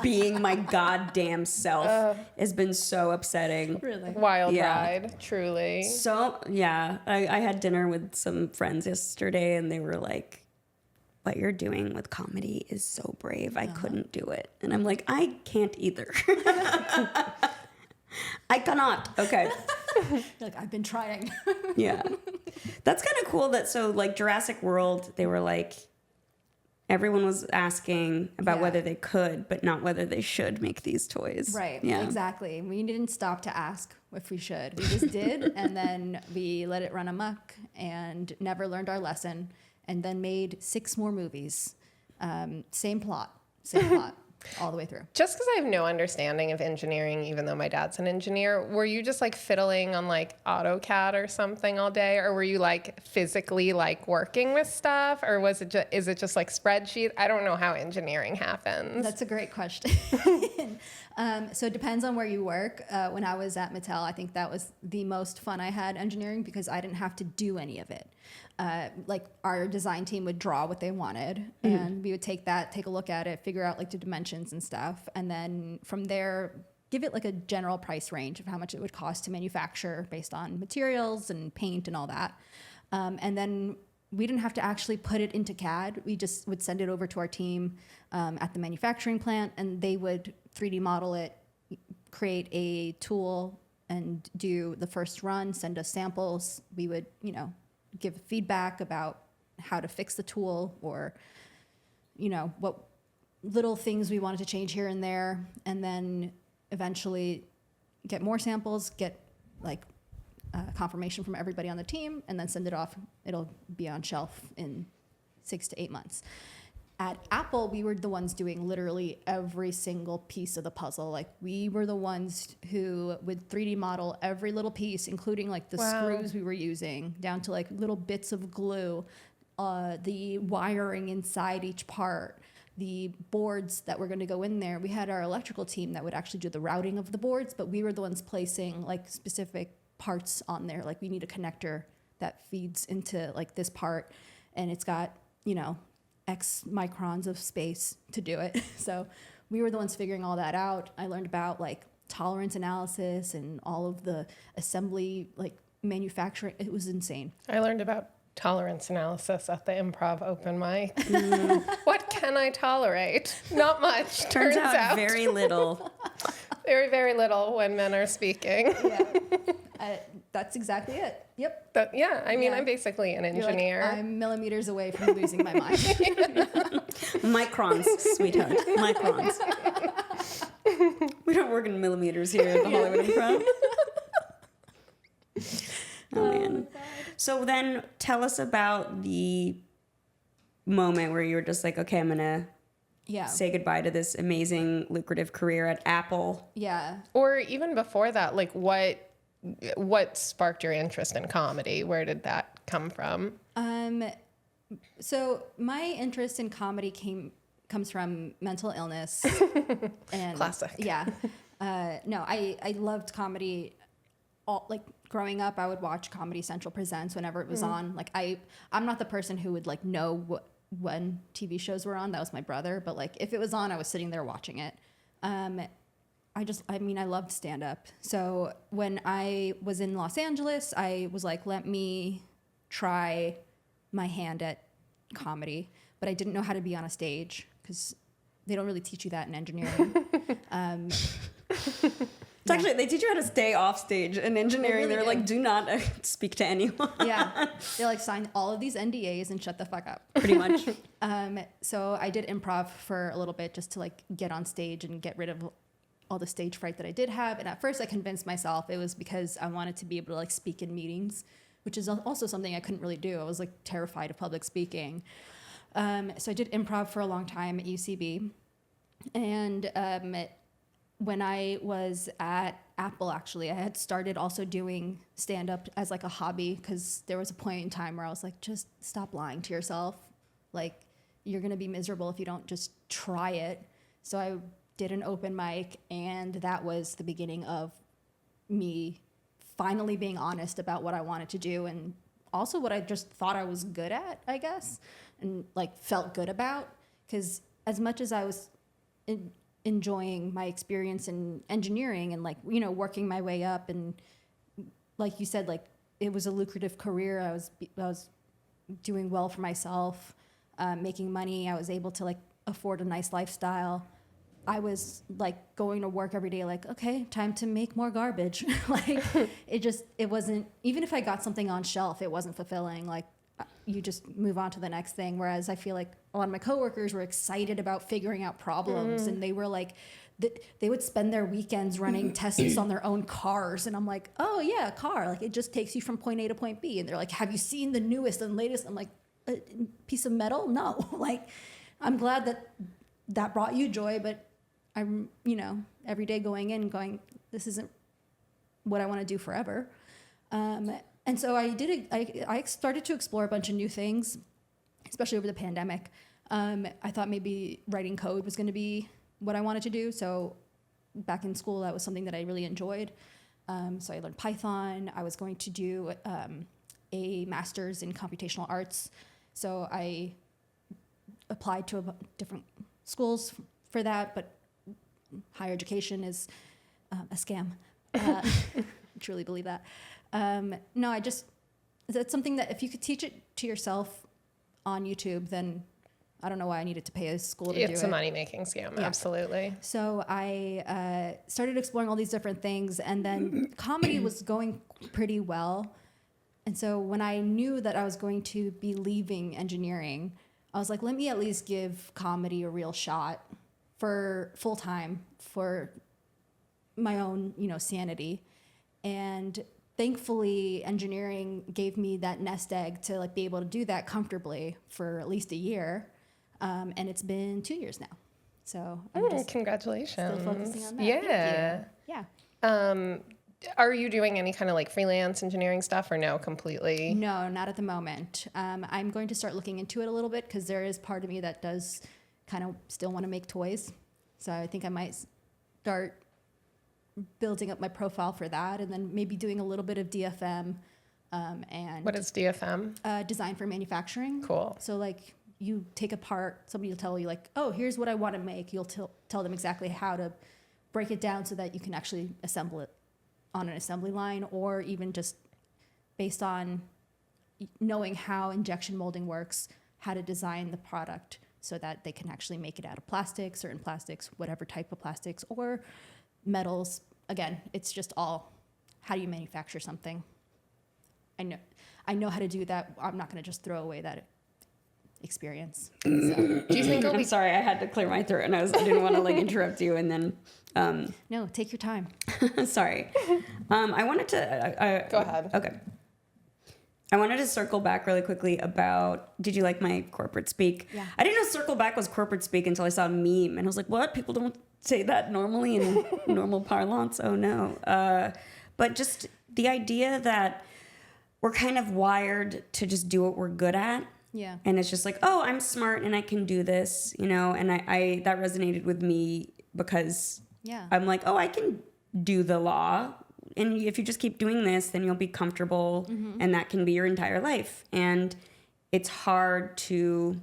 being my goddamn self, has been so upsetting. really. Wild Yeah. ride, truly. So, yeah, I had dinner with some friends yesterday, and they were like, what you're doing with comedy is so brave. I couldn't do it. And I'm like, I can't either. I cannot. Okay. You're like, I've been trying. Yeah. That's kind of cool that, so like Jurassic World, they were like, everyone was asking about Yeah. whether they could, but not whether they should make these toys. Right. Yeah. Exactly. We didn't stop to ask if we should. We just did, and then we let it run amok and never learned our lesson, and then made 6 more movies. Same plot, all the way through. Just because I have no understanding of engineering, even though my dad's an engineer, were you just like fiddling on like AutoCAD or something all day, or were you like physically like working with stuff, or was it is it just like spreadsheet? I don't know how engineering happens. That's a great question. So it depends on where you work. When I was at Mattel, I think that was the most fun I had engineering because I didn't have to do any of it. Like our design team would draw what they wanted, and we would take a look at it, figure out like the dimensions and stuff, and then from there give it like a general price range of how much it would cost to manufacture based on materials and paint and all that. And then we didn't have to actually put it into CAD. We just would send it over to our team at the manufacturing plant, and they would 3D model it, create a tool, and do the first run, send us samples. We would, give feedback about how to fix the tool or, what little things we wanted to change here and there, and then eventually get more samples, get like confirmation from everybody on the team, and then send it off. It'll be on shelf in 6 to 8 months. At Apple, we were the ones doing literally every single piece of the puzzle. Like we were the ones who would 3D model every little piece, including like the screws we were using, down to like little bits of glue, the wiring inside each part, the boards that were going to go in there. We had our electrical team that would actually do the routing of the boards, but we were the ones placing like specific parts on there. Like we need a connector that feeds into like this part, and it's got, X microns of space to do it. So we were the ones figuring all that out. I learned about like tolerance analysis and all of the assembly, like manufacturing. It was insane. I learned about tolerance analysis at the Improv open mic. What can I tolerate? Not much. Turns out very little. Very, very little when men are speaking. Yeah. That's exactly it. Yep. But yeah, I mean, Yeah. I'm basically an You're like, engineer. I'm millimeters away from losing my mind. Microns, sweetheart. Microns. We don't work in millimeters here at the Hollywood Improv. Oh, man. So then tell us about the moment where you were just like, okay, I'm gonna say goodbye to this amazing, lucrative career at Apple? Yeah. Or even before that, like what sparked your interest in comedy? Where did that come from? So my interest in comedy comes from mental illness. And Classic. Yeah. No, I loved comedy. Like growing up, I would watch Comedy Central Presents whenever it was on. Like I'm not the person who would like know when TV shows were on. That was my brother. But like if it was on, I was sitting there watching it. I loved stand up. So when I was in Los Angeles, I was like, let me try my hand at comedy. But I didn't know how to be on a stage because they don't really teach you that in engineering. Actually, they teach you how to stay off stage in engineering. They're like, do not speak to anyone. Yeah. They're like, sign all of these NDAs and shut the fuck up. Pretty much. So I did improv for a little bit just to like get on stage and get rid of all the stage fright that I did have. And at first I convinced myself it was because I wanted to be able to like speak in meetings, which is also something I couldn't really do. I was like terrified of public speaking. So I did improv for a long time at UCB. And when I was at Apple, actually, I had started also doing stand-up as like a hobby because there was a point in time where I was like, just stop lying to yourself. Like, you're going to be miserable if you don't just try it. So I did an open mic, and that was the beginning of me finally being honest about what I wanted to do and also what I just thought I was good at, I guess, and like felt good about. Because as much as I was enjoying my experience in engineering and like, you know, working my way up, and like you said, like it was a lucrative career. I was doing well for myself, making money. I was able to like afford a nice lifestyle. I was like going to work every day like, okay, time to make more garbage. Like it wasn't, even if I got something on shelf, it wasn't fulfilling. Like you just move on to the next thing. Whereas I feel like a lot of my coworkers were excited about figuring out problems, and they were like, they would spend their weekends running tests on their own cars. And I'm like, oh yeah, a car. Like it just takes you from point A to point B. And they're like, have you seen the newest and latest? I'm like, a piece of metal? No. Like, I'm glad that brought you joy, but I'm, you know, every day going, this isn't what I want to do forever. And so I started to explore a bunch of new things, especially over the pandemic. I thought maybe writing code was going to be what I wanted to do. So back in school, that was something that I really enjoyed. So I learned Python. I was going to do a master's in computational arts. So I applied to different schools for that, but higher education is a scam. I truly believe that. No, that's something that if you could teach it to yourself on YouTube, then I don't know why I needed to pay a school to do it. It's a money-making scam, yeah. Absolutely. So I started exploring all these different things, and then comedy was going pretty well. And so when I knew that I was going to be leaving engineering, I was like, let me at least give comedy a real shot for full time, for my own, you know, sanity. And thankfully, engineering gave me that nest egg to like be able to do that comfortably for at least a year. And it's been 2 years now. So I'm just congratulations. Still focusing on that. Yeah. Yeah. Are you doing any kind of like freelance engineering stuff, or no, completely? No, not at the moment. I'm going to start looking into it a little bit because there is part of me that does kind of still want to make toys. So I think I might start building up my profile for that, and then maybe doing a little bit of DFM. And what is DFM? Design for manufacturing. Cool. So like you take apart, somebody will tell you like, oh, here's what I want to make. You'll tell them exactly how to break it down so that you can actually assemble it on an assembly line, or even just based on knowing how injection molding works, how to design the product so that they can actually make it out of plastic, certain plastics, whatever type of plastics, or metals. Again, it's just all, how do you manufacture something? I know how to do that. I'm not going to just throw away that experience. So. Do you think I'm sorry, I had to clear my throat, and I didn't want to like interrupt you, and then No, take your time. sorry. I wanted to go ahead. Okay. I wanted to circle back really quickly about, did you like my corporate speak? Yeah. I didn't know circle back was corporate speak until I saw a meme. And I was like, what? People don't say that normally in normal parlance? Oh, no. But just the idea that we're kind of wired to just do what we're good at. Yeah. And it's just like, oh, I'm smart and I can do this, you know? And I that resonated with me because I'm like, oh, I can do the law. And if you just keep doing this, then you'll be comfortable, and that can be your entire life. And it's hard to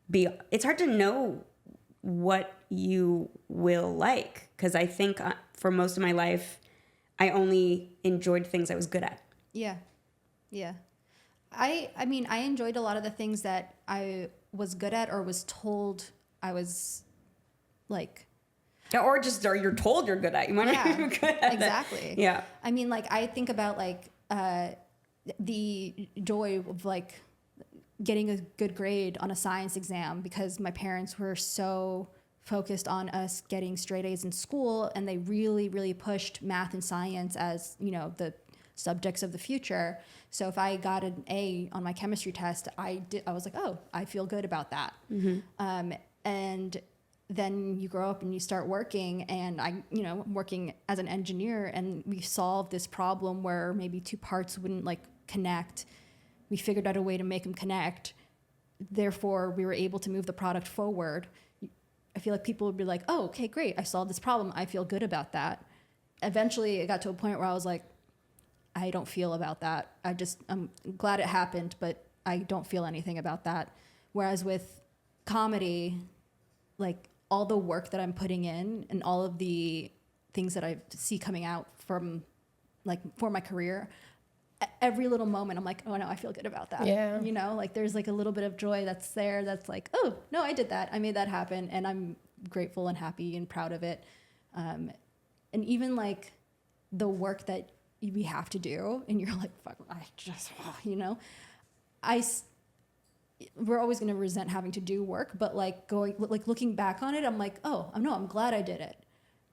know what you will like, because I think for most of my life, I only enjoyed things I was good at. Yeah. Yeah. I mean, I enjoyed a lot of the things that I was good at or was told I was like. Or you're told you're good at. You might not even be good at exactly. That. Yeah. I mean, like, I think about like the joy of like getting a good grade on a science exam because my parents were so focused on us getting straight A's in school, and they really, really pushed math and science as, you know, the subjects of the future. So if I got an A on my chemistry test, I was like, oh, I feel good about that. And then you grow up and you start working, and I'm working as an engineer, and we solved this problem where maybe two parts wouldn't like connect. We figured out a way to make them connect. Therefore, we were able to move the product forward. I feel like people would be like, oh, okay, great. I solved this problem. I feel good about that. Eventually, it got to a point where I was like, I don't feel about that. I'm glad it happened, but I don't feel anything about that. Whereas with comedy, like, all the work that I'm putting in and all of the things that I see coming out from, like, for my career, every little moment I'm like, oh no, I feel good about that. Yeah. You know, like there's like a little bit of joy that's there that's like, oh no, I did that. I made that happen. And I'm grateful and happy and proud of it. And even like the work that we have to do and you're like, fuck, I just, you know, we're always going to resent having to do work, but like looking back on it, I'm like, oh, I'm glad I did it.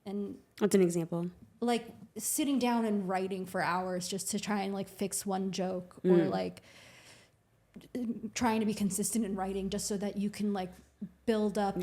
And what's an example? Like sitting down and writing for hours just to try and like fix one joke or like trying to be consistent in writing just so that you can like build up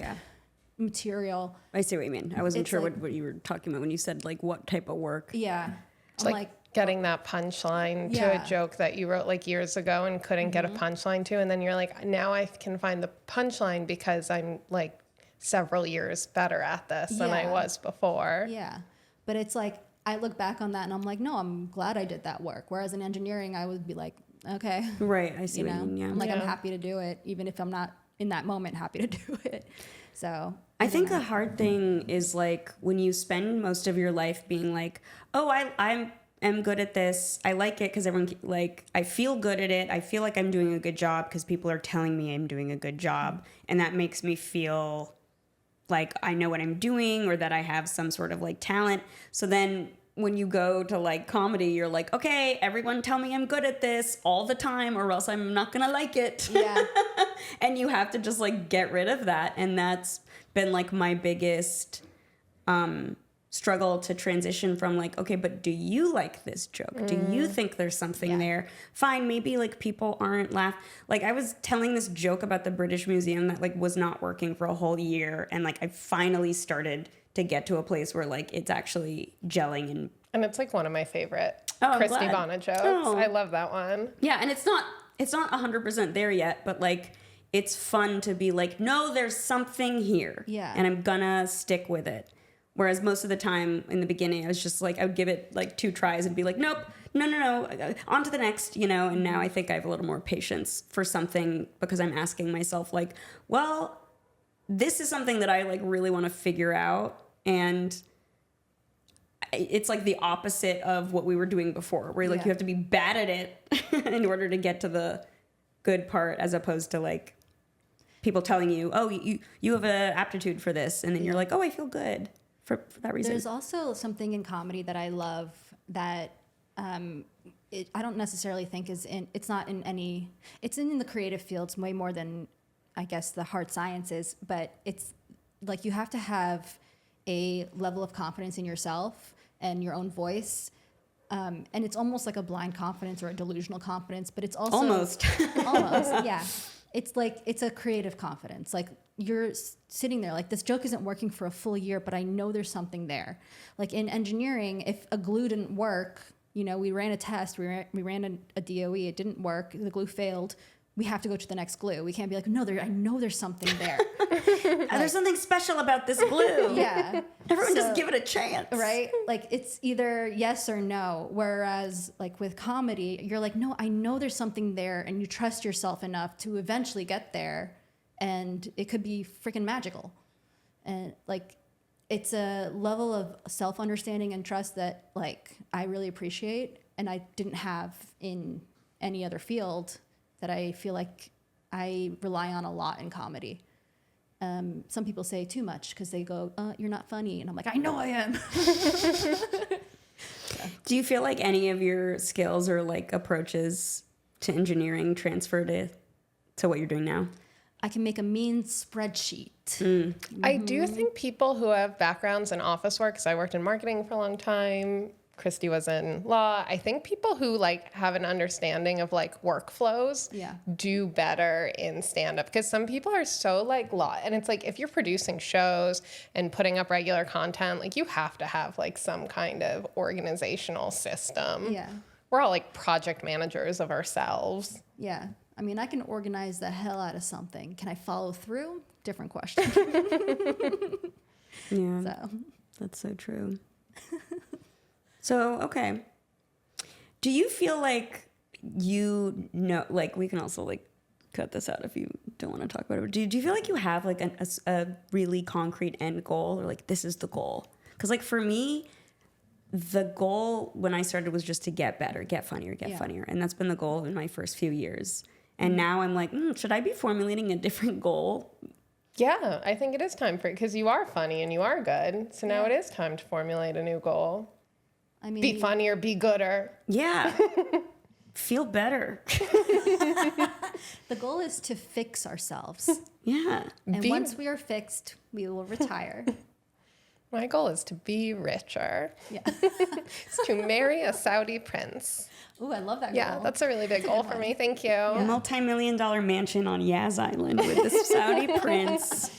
material. I see what you mean. I wasn't sure like, what you were talking about when you said like what type of work. Yeah. It's like getting that punchline to a joke that you wrote like years ago and couldn't get a punchline to. And then you're like, now I can find the punchline because I'm like several years better at this than I was before. Yeah. But it's like, I look back on that and I'm like, no, I'm glad I did that work. Whereas in engineering, I would be like, okay. Right. I see what you mean. Yeah. I'm like, I'm happy to do it, even if I'm not in that moment happy to do it. So I think the hard thing is like when you spend most of your life being like, oh, I'm good at this. I like it because everyone, like, I feel good at it. I feel like I'm doing a good job because people are telling me I'm doing a good job. And that makes me feel like I know what I'm doing or that I have some sort of like talent. So then when you go to like comedy, you're like, okay, everyone tell me I'm good at this all the time or else I'm not going to like it. Yeah. And you have to just like get rid of that. And that's been like my biggest struggle to transition from like, okay, but do you like this joke? Do you think there's something there? Fine, maybe like people aren't like I was telling this joke about the British Museum that like was not working for a whole year, and like I finally started to get to a place where like it's actually gelling and it's like one of my favorite Oh, Christy Bonnet jokes. Oh. I love that one. Yeah, and it's not 100% there yet, but like it's fun to be like, no, there's something here. Yeah. And I'm gonna stick with it. Whereas most of the time in the beginning, I was just like, I would give it like 2 tries and be like, nope, no, on to the next, you know? And now I think I have a little more patience for something because I'm asking myself like, well, this is something that I like really want to figure out. And it's like the opposite of what we were doing before, where like you have to be bad at it in order to get to the good part, as opposed to like people telling you, oh, you have an aptitude for this. And then you're like, oh, I feel good. For that reason. There's also something in comedy that I love that I don't necessarily think it's in the creative fields way more than I guess the hard sciences, but it's like you have to have a level of confidence in yourself and your own voice And it's almost like a blind confidence or a delusional confidence, but it's also Almost. almost, yeah. It's like, it's a creative confidence. Like you're sitting there like, this joke isn't working for a full year, but I know there's something there. Like in engineering, if a glue didn't work, you know, we ran a test, we ran a DOE, it didn't work, the glue failed. We have to go to the next glue. We can't be like, no, I know there's something there. There's something special about this glue. Yeah. Everyone just give it a chance. Right? Like it's either yes or no. Whereas like with comedy, you're like, no, I know there's something there, and you trust yourself enough to eventually get there, and it could be freaking magical. And like it's a level of self-understanding and trust that like I really appreciate and I didn't have in any other field that I feel like I rely on a lot in comedy. Some people say too much because they go, you're not funny. And I'm like, I know I am. Do you feel like any of your skills or like approaches to engineering transfer to what you're doing now? I can make a mean spreadsheet. I do think people who have backgrounds in office work, because I worked in marketing for a long time, Christy was in law. I think people who like have an understanding of like workflows do better in stand-up, because some people are so like law, and it's like if you're producing shows and putting up regular content, like you have to have like some kind of organizational system. Yeah. We're all like project managers of ourselves. Yeah. I mean, I can organize the hell out of something. Can I follow through? Different question. Yeah. So That's so true. So, okay. Do you feel like you know, like we can also like cut this out if you don't want to talk about it. But do you feel like you have like a really concrete end goal, or like this is the goal? Because like for me, the goal when I started was just to get better, get funnier, get funnier. And that's been the goal in my first few years. And now I'm like, should I be formulating a different goal? Yeah, I think it is time for it, because you are funny and you are good. So now it is time to formulate a new goal. I mean, Be funnier, be gooder. Yeah. Feel better. the goal is to fix ourselves. Yeah. And once we are fixed, we will retire. My goal is to be richer. Yeah. It's to marry a Saudi prince. Ooh, I love that goal. Yeah, that's a really big goal for me. Thank you. A multi-million-dollar mansion on Yaz Island with this Saudi prince.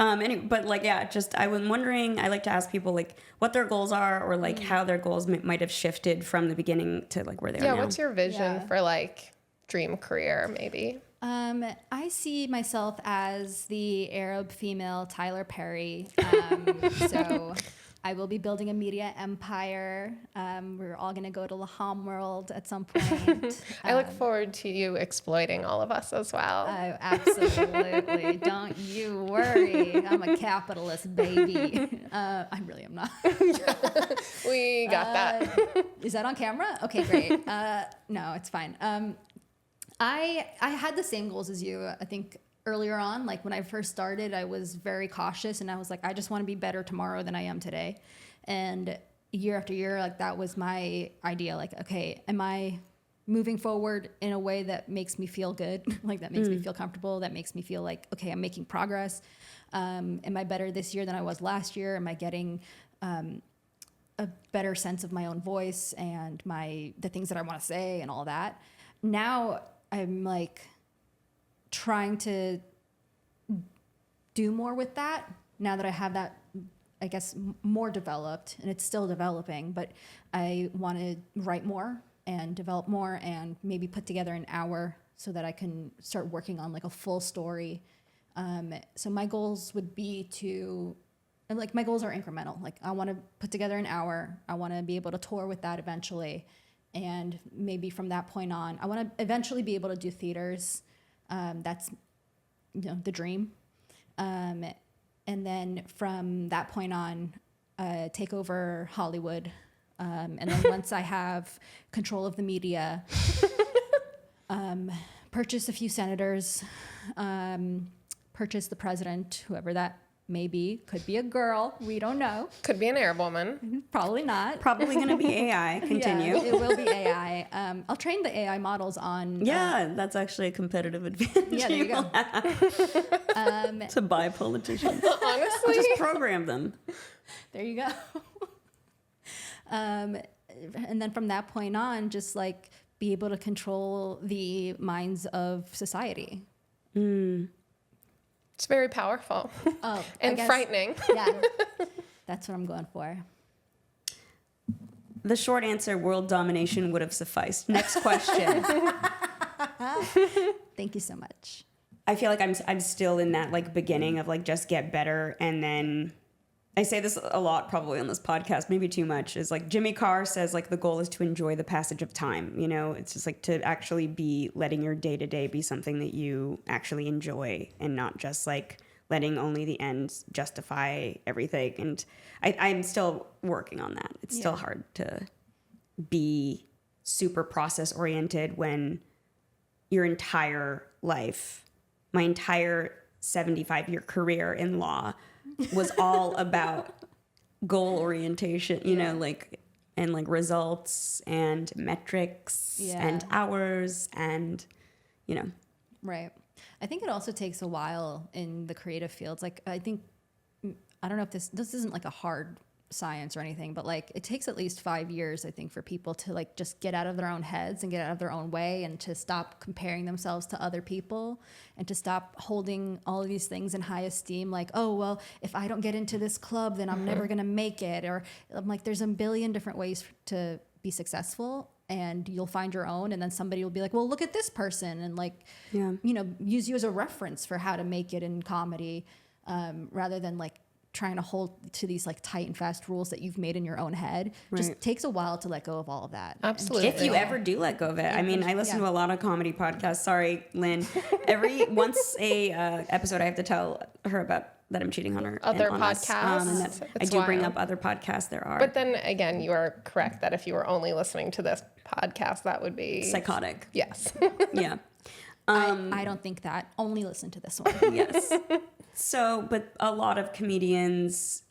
Anyway, but like, yeah, just I was wondering. I like to ask people like what their goals are, or like how their goals might have shifted from the beginning to like where they are now. Yeah, what's your vision for like dream career, maybe? I see myself as the Arab female Tyler Perry. So I will be building a media empire. We're all going to go to Laham World at some point. I look forward to you exploiting all of us as well. Absolutely. Don't you worry. I'm a capitalist, baby. I really am not. We got that. Is that on camera? Okay, great. No, it's fine. I had the same goals as you. I think earlier on, like when I first started, I was very cautious, and I was like, I just want to be better tomorrow than I am today. And year after year, like that was my idea. Like, okay, am I moving forward in a way that makes me feel good? Like that makes me feel comfortable. That makes me feel like, okay, I'm making progress. Am I better this year than I was last year? Am I getting a better sense of my own voice and the things that I want to say and all that? Now I'm like trying to do more with that now that I have that, I guess, more developed, and it's still developing, but I want to write more and develop more and maybe put together an hour so that I can start working on like a full story. So my goals would be like my goals are incremental. Like I want to put together an hour. I want to be able to tour with that eventually. And maybe from that point on, I want to eventually be able to do theaters. That's, the dream. And then from that point on, take over Hollywood. And then once I have control of the media, purchase a few senators, purchase the president, whoever that may be. Could be a girl. We don't know. Could be an Arab woman. Probably not. Probably going to be AI. Continue. Yeah, it will be AI. I'll train the AI models on... Yeah, that's actually a competitive advantage. Yeah, there you go. To buy politicians. Honestly. Just program them. There you go. and then from that point on, just like be able to control the minds of society. It's very powerful. Oh, and frightening. Yeah, that's what I'm going for. The short answer, world domination would have sufficed. Next question. Thank you so much. I feel like I'm still in that like beginning of like just get better, and then I say this a lot probably on this podcast, maybe too much, is like Jimmy Carr says like the goal is to enjoy the passage of time. You know, it's just like to actually be letting your day to day be something that you actually enjoy and not just like letting only the ends justify everything. And I'm still working on that. It's still hard to be super process oriented when your entire life, my entire 75-year career in law was all about goal orientation, you know, like, and like results and metrics and hours and, you know. Right. I think it also takes a while in the creative fields. Like, I think, I don't know if this isn't like a hard science or anything, but like it takes at least 5 years, I think, for people to like just get out of their own heads and get out of their own way and to stop comparing themselves to other people and to stop holding all of these things in high esteem. Like, oh, well, if I don't get into this club, then I'm never going to make it. Or I'm like, there's a billion different ways to be successful, and you'll find your own. And then somebody will be like, well, look at this person, and like, you know, use you as a reference for how to make it in comedy, rather than like trying to hold to these like tight and fast rules that you've made in your own head. Just takes a while to let go of all of that. Absolutely. If you ever do let go of it. I mean, I listen to a lot of comedy podcasts. Sorry, Lynn. Once a episode, I have to tell her about that I'm cheating on her. Other on podcasts. And that I do bring up other podcasts. There are. But then again, you are correct that if you were only listening to this podcast, that would be psychotic. Yes. Yeah. I don't think that. Only listen to this one. Yes. So, but a lot of comedians,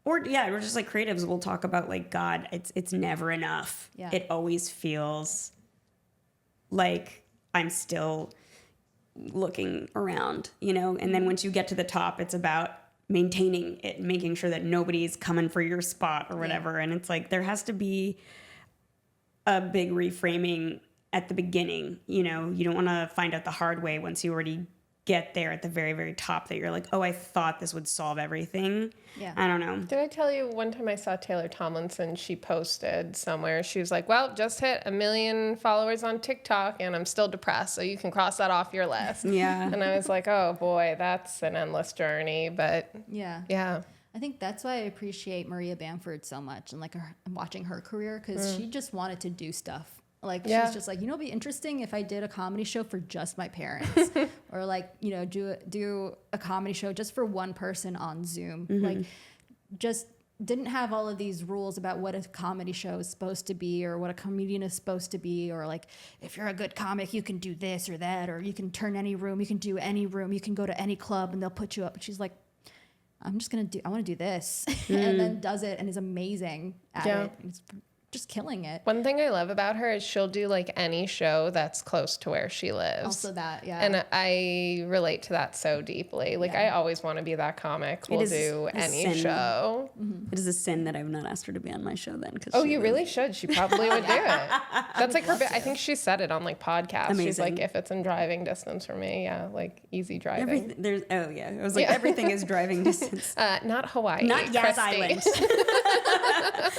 or just like creatives, will talk about like, God, it's never enough. Yeah. It always feels like I'm still looking around, you know? And then once you get to the top, it's about maintaining it, making sure that nobody's coming for your spot or whatever. And it's like, there has to be a big reframing at the beginning. You know, you don't want to find out the hard way once you already get there at the very, very top that you're like, oh, I thought this would solve everything. Yeah. I don't know. Did I tell you one time I saw Taylor Tomlinson, she posted somewhere, she was like, well, just hit 1 million followers on TikTok and I'm still depressed, so you can cross that off your list. Yeah. And I was like, oh boy, that's an endless journey. But yeah. I think that's why I appreciate Maria Bamford so much and like watching her career, because she just wanted to do stuff. Like, she's just like, you know, it'd be interesting if I did a comedy show for just my parents or like, you know, do a comedy show just for one person on Zoom. Like, just didn't have all of these rules about what a comedy show is supposed to be or what a comedian is supposed to be, or like, if you're a good comic, you can do this or that, or you can turn any room, you can do any room, you can go to any club and they'll put you up. And she's like, I want to do this. And then does it and is amazing at it. It's just killing it. One thing I love about her is she'll do like any show that's close to where she lives. Also that, yeah. And I relate to that so deeply. Like, I always want to be that comic who'll do any show. It is a sin that I've not asked her to be on my show then. Oh, you really should. She probably would do it. That's like her I think she said it on like podcasts. Amazing. She's like, if it's in driving distance for me, like easy driving. I was like, everything is driving distance. Not Hawaii. Not Yaz Christie. Island.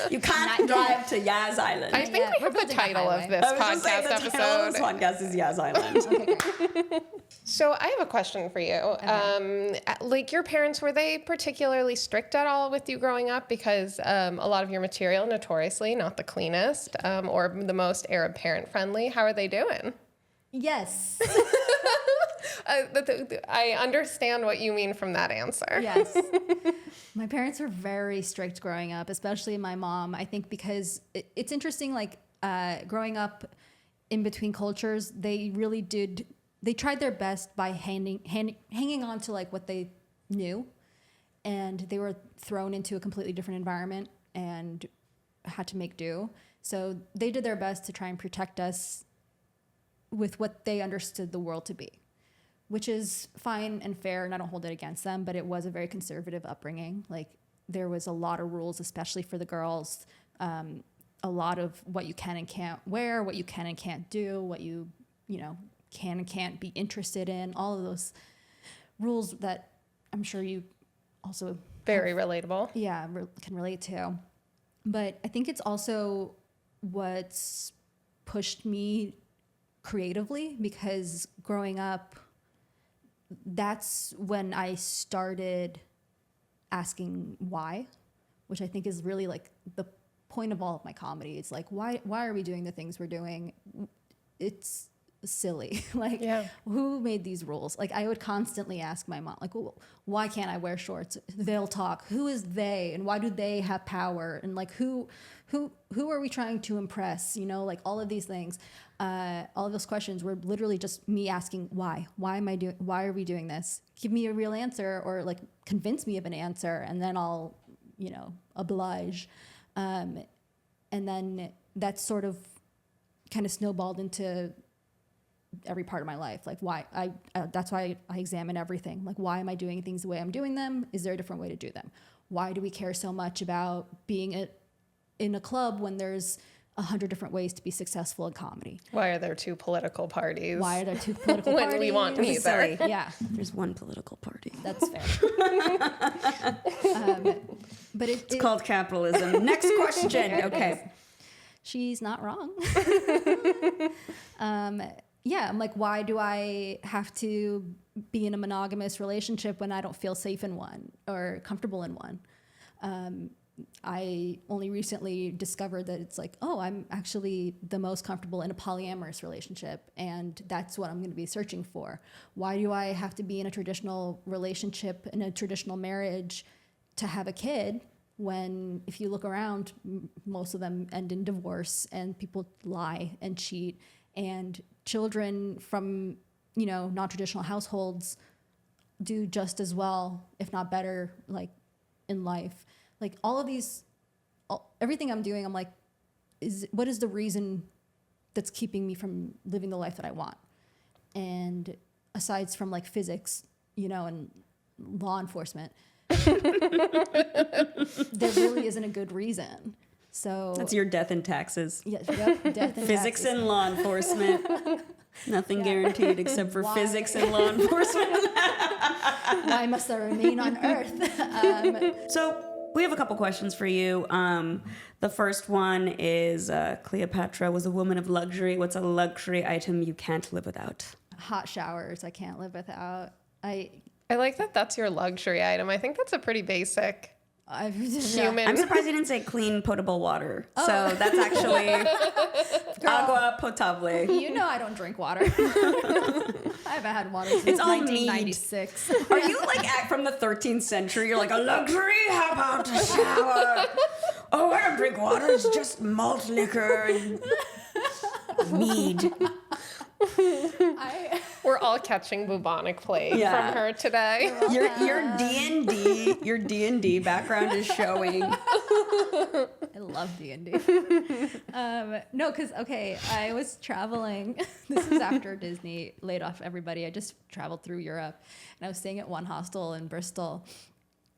You can't drive to Yaz Island. I think we have the title of this podcast the episode. title of this podcast is Yaz Island. Okay, great. So I have a question for you. Like, your parents, were they particularly strict at all with you growing up? Because a lot of your material, notoriously not the cleanest or the most Arab parent friendly. How are they doing? Yes. I understand what you mean from that answer. Yes. My parents were very strict growing up, especially my mom. I think because it's interesting, like growing up in between cultures, they really did. They tried their best by hanging on to like what they knew, and they were thrown into a completely different environment and had to make do. So they did their best to try and protect us with what they understood the world to be, which is fine and fair, and I don't hold it against them, but it was a very conservative upbringing. Like, there was a lot of rules, especially for the girls. a lot of what you can and can't wear, what you can and can't do, what you can and can't be interested in, all of those rules that I'm sure you also Very relatable. can relate to. But I think it's also what's pushed me creatively, because growing up, that's when I started asking why, which I think is really like the point of all of my comedy. It's like, why are we doing the things we're doing? It's silly. Like, who made these rules? Like, I would constantly ask my mom, like, well, why can't I wear shorts? They'll talk. Who is they, and why do they have power? And like, who are we trying to impress? Like all of these things, all of those questions were literally just me asking why. Why are we doing this? Give me a real answer, or like convince me of an answer, and then I'll, oblige. And then that sort of kind of snowballed into every part of my life. Like, why that's why I examine everything. Like, why am I doing things the way I'm doing them? Is there a different way to do them? Why do we care so much about being in a club when there's 100 different ways to be successful in comedy? Why are there two political parties? Why are there two political when parties? we want neither. Yeah, There's one political party. that's fair. But it's Called capitalism. Next question. Okay. She's not wrong. Yeah, I'm like, why do I have to be in a monogamous relationship when I don't feel safe in one or comfortable in one? I only recently discovered that it's like, oh, I'm actually the most comfortable in a polyamorous relationship, and that's what I'm going to be searching for. Why do I have to be in a traditional relationship, in a traditional marriage, to have a kid, when if you look around, most of them end in divorce, and people lie and cheat, and children from non-traditional households do just as well, if not better, like in life. Like all of these, everything I'm doing, I'm like, what is the reason that's keeping me from living the life that I want? And aside from like physics, and law enforcement, there really isn't a good reason. So That's your death and taxes. Yeah, death and Physics taxes. and law enforcement. Nothing guaranteed except for Why? physics and law enforcement. Why must I remain on Earth? So we have a couple questions for you. The first one is Cleopatra was a woman of luxury. What's a luxury item you can't live without? Hot showers, I can't live without. I like that that's your luxury item. I think that's a pretty basic human. I'm surprised you didn't say clean potable water. So that's actually agua potable. I don't drink water. I haven't had water since It's all 1996. Are you like from the 13th century? You're like, a luxury? How about a shower? Oh, I don't drink water. It's just malt liquor and mead. We're all catching bubonic plague Yeah. from her today. Your D&D background is showing. I love D&D. No, because, I was traveling. This is after Disney laid off everybody. I just traveled through Europe, and I was staying at one hostel in Bristol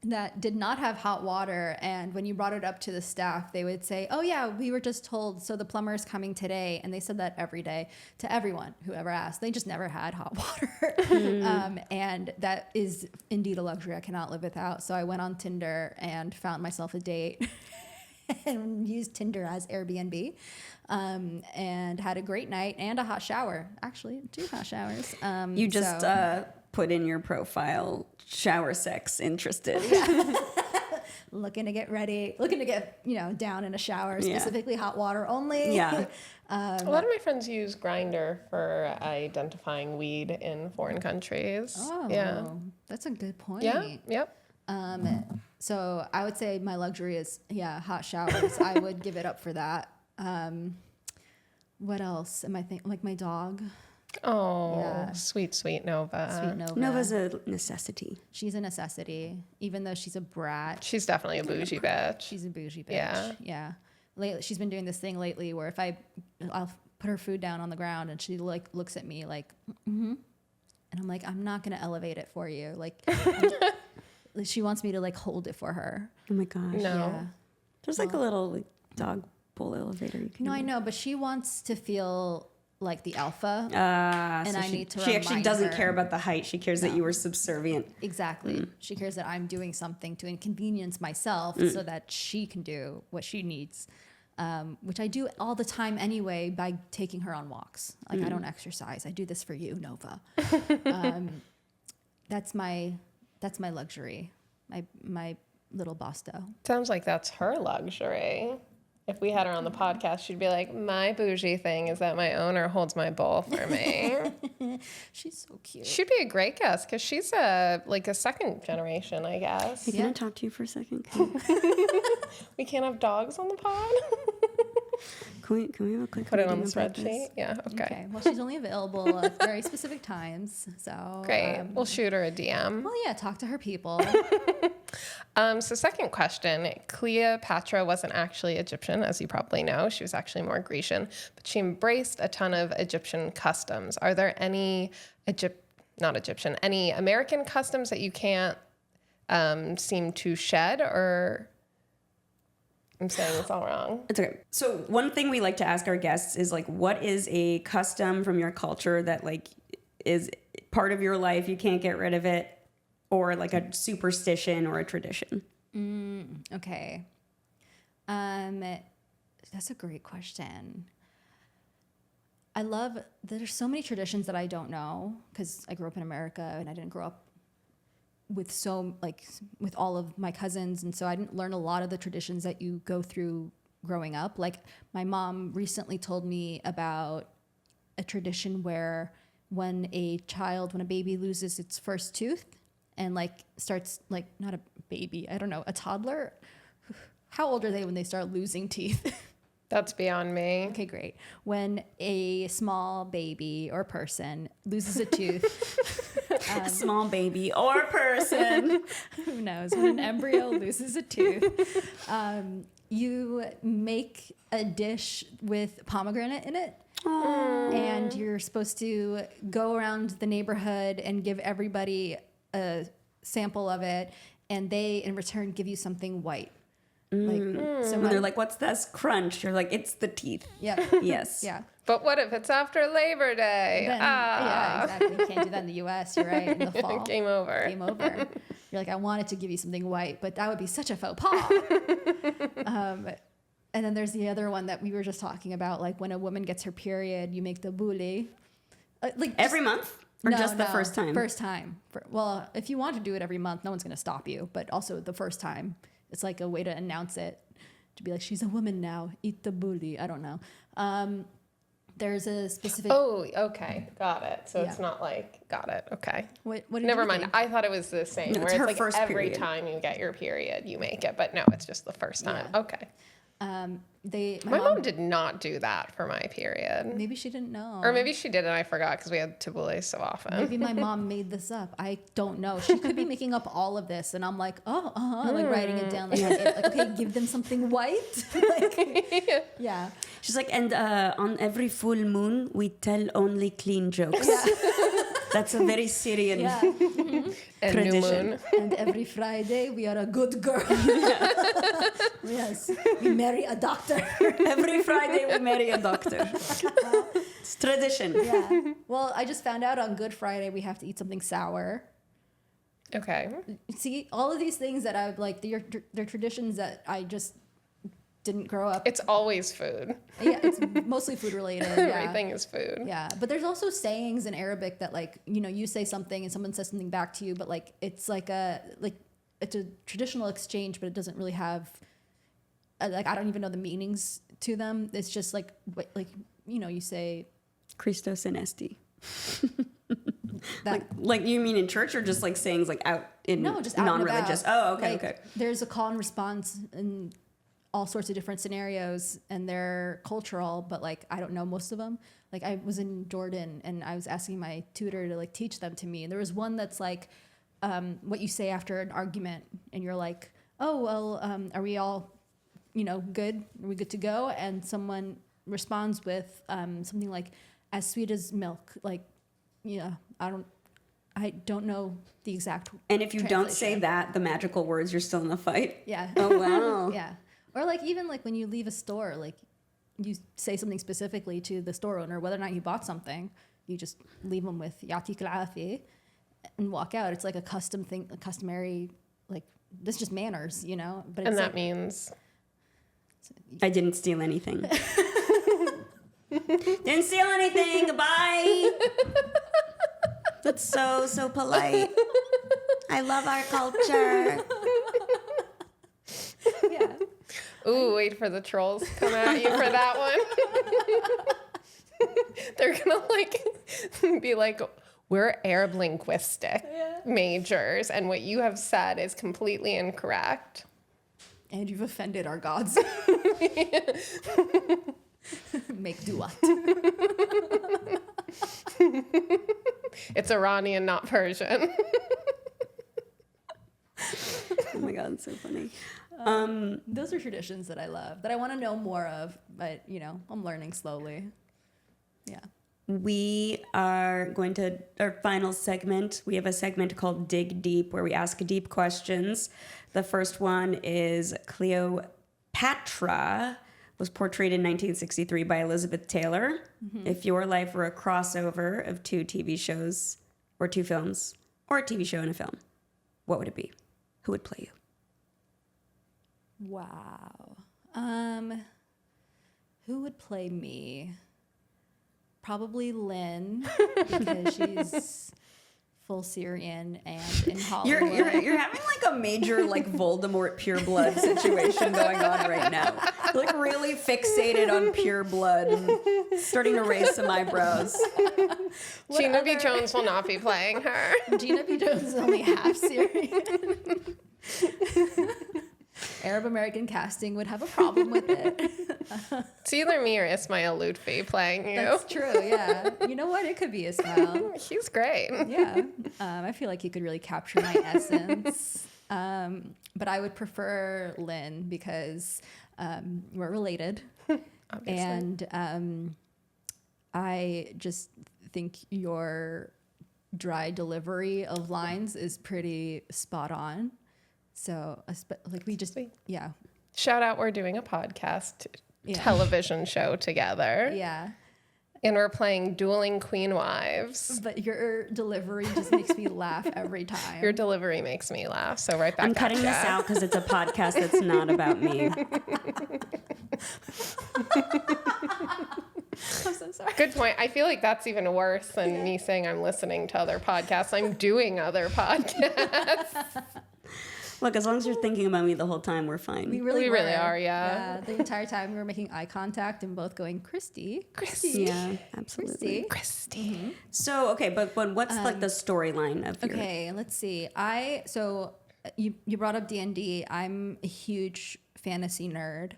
that did not have hot water. And when you brought it up to the staff, they would say, oh yeah, we were just told, so the plumber is coming today. And they said that every day to everyone who ever asked. They just never had hot water. And that is indeed a luxury I cannot live without. So I went on Tinder and found myself a date and used Tinder as Airbnb, and had a great night and a hot shower. Actually, 2 hot showers. You just put in your profile, shower sex interested. Looking to get ready, looking to get, down in a shower, specifically hot water only. Yeah. A lot of my friends use Grindr for identifying weed in foreign countries. Oh, yeah. That's a good point. Yeah. Yep. So I would say my luxury is, hot showers. I would give it up for that. What else am I thinking? Like my dog. Oh, Yeah. sweet Nova. Sweet Nova. Nova's a necessity. She's a necessity, even though she's a brat. She's definitely a bougie bitch. She's a bougie bitch. Yeah. Yeah. Lately, she's been doing this thing lately where if I'll put her food down on the ground and she like looks at me like, and I'm like, I'm not gonna elevate it for you. Like, she wants me to like hold it for her. Oh my gosh. No. Yeah. There's like a little dog pull elevator. You can No, I know, but she wants to feel like the alpha. And I need to She actually remind doesn't her. care about the height. She cares that you were subservient. Exactly. She cares that I'm doing something to inconvenience myself so that she can do what she needs, which I do all the time anyway by taking her on walks. Like I don't exercise. I do this for you, Nova. That's my luxury. My little Bosto. Sounds like that's her luxury. If we had her on the podcast, she'd be like, my bougie thing is that my owner holds my bowl for me. She's so cute. She'd be a great guest because she's a second generation, I guess. Hey, can I talk to you for a second? We can't have dogs on the pod. Can we have a quick Put it on the meeting about spreadsheet? this? Yeah, okay. Well, she's only available at very specific times. So Great. We'll shoot her a DM. Well, yeah, talk to her people. So second question, Cleopatra wasn't actually Egyptian, as you probably know. She was actually more Grecian, but she embraced a ton of Egyptian customs. Are there any any American customs that you can't seem to shed, or I'm saying it's all wrong? It's okay. So one thing we like to ask our guests is like, what is a custom from your culture that like is part of your life, you can't get rid of it, or like a superstition or a tradition? Okay. That's a great question. There's so many traditions that I don't know because I grew up in America and I didn't grow up with all of my cousins. And so I didn't learn a lot of the traditions that you go through growing up. Like my mom recently told me about a tradition where when a baby loses its first tooth, and like starts like not a baby, I don't know, a toddler. How old are they when they start losing teeth? That's beyond me. Okay, great. When a small baby or person loses a tooth, Small baby or person. who knows? When an embryo loses a tooth, you make a dish with pomegranate in it. And you're supposed to go around the neighborhood and give everybody a sample of it, and they in return give you something white. So When they're like, what's this crunch? You're like, it's the teeth. Yeah. Yes. Yeah. But what if it's after Labor Day? Then, yeah, exactly. You can't do that in the U.S. You're right. In the fall. Game over. Game over. You're like, I wanted to give you something white, but that would be such a faux pas. And then there's the other one that we were just talking about, like when a woman gets her period, you make the bouli. Every month? Or No, just the first time? First time. Well, if you want to do it every month, no one's going to stop you. But also the first time, it's like a way to announce it, to be like, she's a woman now. Eat the bouli. I don't know. There's a specific. Oh, okay. Got it. So it's Yeah. not like, got it. Okay. What did Never you mind. think? I thought it was the same, No, where it's it's her like first every period. time you get your period, you make it. But no, it's just the first time. Yeah. Okay. My My mom did not do that for my period. Maybe she didn't know. Or maybe she did and I forgot because we had tabbouleh so often. Maybe my mom made this up. I don't know. She could be making up all of this, and I'm like, like writing it down. Like, okay, give them something white. Like, yeah. She's like, and on every full moon, we tell only clean jokes. That's a very Syrian Yeah. And tradition. new moon. And every Friday, we are a good girl. Yes. We marry a doctor. Every Friday we marry a doctor. It's tradition. Yeah. Well, I just found out on Good Friday we have to eat something sour. Okay. See, all of these things that I've like, they're traditions that I just didn't grow up. It's always food. Yeah, it's mostly food related. Yeah. Everything is food. Yeah, but there's also sayings in Arabic that like, you know, you say something and someone says something back to you, but like it's it's a traditional exchange, but it doesn't really have like, I don't even know the meanings to them. It's just like you know, you say Christos and Esti. that. Like you mean in church or just like sayings like out in No, just out and non-religious? about. Oh, okay, Like, okay. There's a call and response in all sorts of different scenarios, and they're cultural, but like I don't know most of them. Like I was in Jordan and I was asking my tutor to like teach them to me, and there was one that's like what you say after an argument, and you're like, oh well, are we all, you know, good? Are we good to go? And someone responds with something like, as sweet as milk. Like, yeah, I don't know the exact. And if you don't say translation. that, the magical words, you're still in the fight. Yeah. Oh wow. Yeah. Or like even like when you leave a store, like you say something specifically to the store owner, whether or not you bought something, you just leave them with Yatik al-Afi and walk out. It's like a custom thing, a customary, like this is just manners, you know? But it's And that like, means I didn't steal anything. Didn't steal anything. Bye. That's so polite. I love our culture. yeah. ooh, wait for the trolls to come at you for that one. They're gonna like be like, we're Arab linguistic majors, and what you have said is completely incorrect. And you've offended our gods. Make duat. It's Iranian, not Persian. Oh my God, it's so funny. Those are traditions that I love, that I want to know more of, but you know, I'm learning slowly. Yeah. We are going to our final segment. We have a segment called Dig Deep where we ask deep questions. The first one is Cleopatra was portrayed in 1963 by Elizabeth Taylor. Mm-hmm. If your life were a crossover of two TV shows or two films or a TV show and a film, what would it be? Who would play you? Wow. Who would play me? Probably Lynn, because she's full Syrian and in Hollywood. You're having like a major like Voldemort pure blood situation going on right now. You're, like really fixated on pure blood and starting to raise some eyebrows. Gina B. Jones will not be playing her. Gina B. Jones is only half Syrian. Arab-American casting would have a problem with it. It's either me or Ismail Lutfi playing you. That's true, yeah. You know what? It could be Ismail. He's great. Yeah. I feel like he could really capture my essence. But I would prefer Lynn because we're related. Obviously. And I just think your dry delivery of lines is pretty spot on. So, like, we just, yeah. Shout out, we're doing a podcast television show together. Yeah. And we're playing Dueling Queen Wives. But your delivery just makes me laugh every time. Your delivery makes me laugh. So right back I'm cutting this out because it's a podcast that's not about me. I'm so sorry. Good point. I feel like that's even worse than me saying I'm listening to other podcasts. I'm doing other podcasts. Look, as long as you're thinking about me the whole time, we're fine. We really are, yeah. The entire time we were making eye contact and both going, Christy. Yeah, absolutely. Christy. Mm-hmm. So, okay, but what's like the storyline of your... Okay, let's see. So you brought up D&D. I'm a huge fantasy nerd.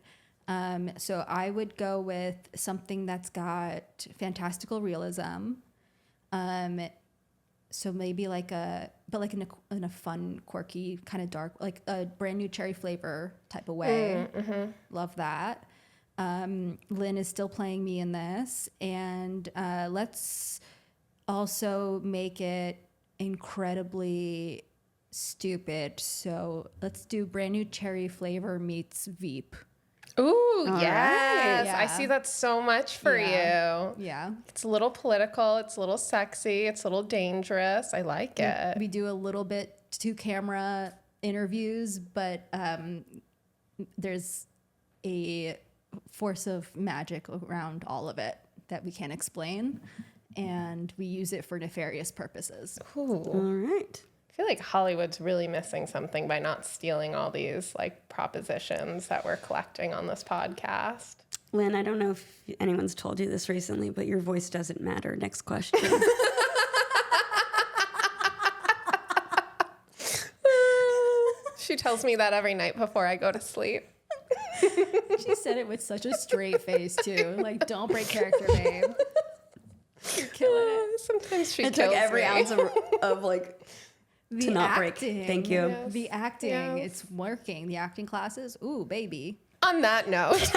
So I would go with something that's got fantastical realism. So maybe like in a fun, quirky, kind of dark, like a brand new cherry flavor type of way. Mm-hmm. Love that. Lynn is still playing me in this, and let's also make it incredibly stupid. So let's do brand new cherry flavor meets Veep. Ooh, All yes. right. I see that so much for you. Yeah. It's a little political. It's a little sexy. It's a little dangerous. I like it. We do a little bit to camera interviews, but there's a force of magic around all of it that we can't explain, and we use it for nefarious purposes. Ooh. All right. I feel like Hollywood's really missing something by not stealing all these like propositions that we're collecting on this podcast. Lynn, I don't know if anyone's told you this recently, but your voice doesn't matter. Next question. She tells me that every night before I go to sleep. She said it with such a straight face too. Like, don't break character, babe. You're killing it. Sometimes she It kills took every me. ounce of like to not break. Thank you. Yes. The acting, Yes. it's working. The acting classes, ooh, baby. On that note,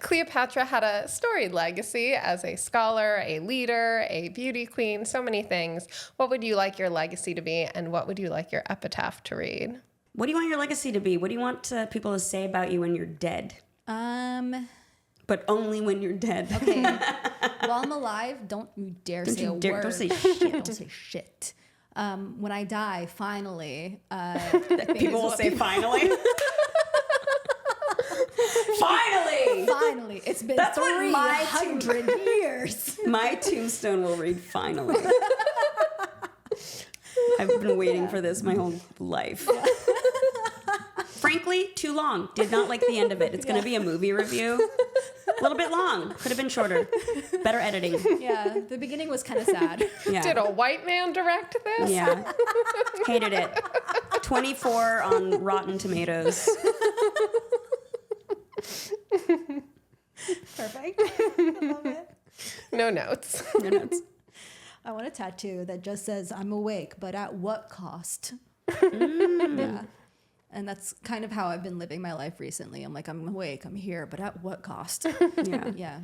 Cleopatra had a storied legacy as a scholar, a leader, a beauty queen, so many things. What would you like your legacy to be, and what would you like your epitaph to read? What do you want your legacy to be? What do you want people to say about you when you're dead? But only when you're dead. Okay. While I'm alive, don't you dare say a word. Don't say shit. Don't say shit. When I die, finally, people will say finally. Finally! Finally, it's been That's what 300 years. My tombstone will read finally. I've been waiting for this my whole life. Yeah. Frankly, too long. Did not like the end of it. It's going to be a movie review. A little bit long. Could have been shorter. Better editing. Yeah, the beginning was kind of sad. Yeah. Did a white man direct this? Yeah. Hated it. 24 on Rotten Tomatoes. Perfect. I love it. No notes. No notes. I want a tattoo that just says, I'm awake, but at what cost? Yeah. And that's kind of how I've been living my life recently. I'm like, I'm awake, I'm here, but at what cost? Yeah. Yeah.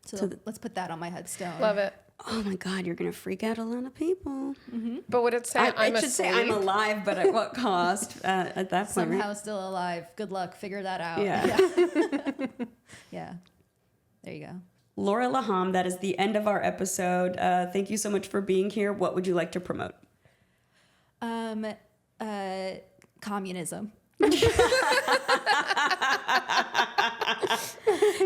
So let's put that on my headstone. Love it. Oh my God, you're going to freak out a lot of people. Mm-hmm. But would it say I'm it should say I'm asleep? alive, but at what cost? At that point, Somehow right? still alive. Good luck. Figure that out. Yeah. Yeah. There you go. Laura Laham, that is the end of our episode. Thank you so much for being here. What would you like to promote? Communism.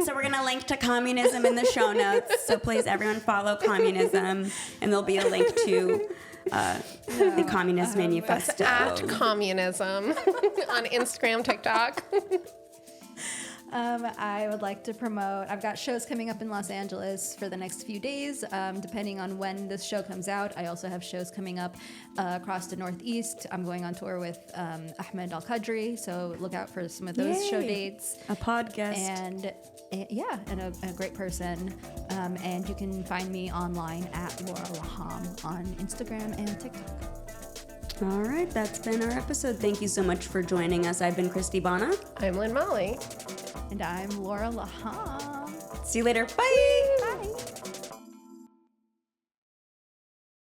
So we're going to link to communism in the show notes. So please, everyone, follow communism. And there'll be a link to the Communist Manifesto. At communism on Instagram, TikTok. I would like to promote, I've got shows coming up in Los Angeles for the next few days, depending on when this show comes out. I also have shows coming up across the Northeast. I'm going on tour with Ahmed Al-Qadri, so look out for some of those show dates. A podcast. And a great person. And you can find me online at Laura Laham on Instagram and TikTok. All right, that's been our episode. Thank you so much for joining us. I've been Christy Bana. I'm Lynn Molly. And I'm Laura Laham. See you later. Bye.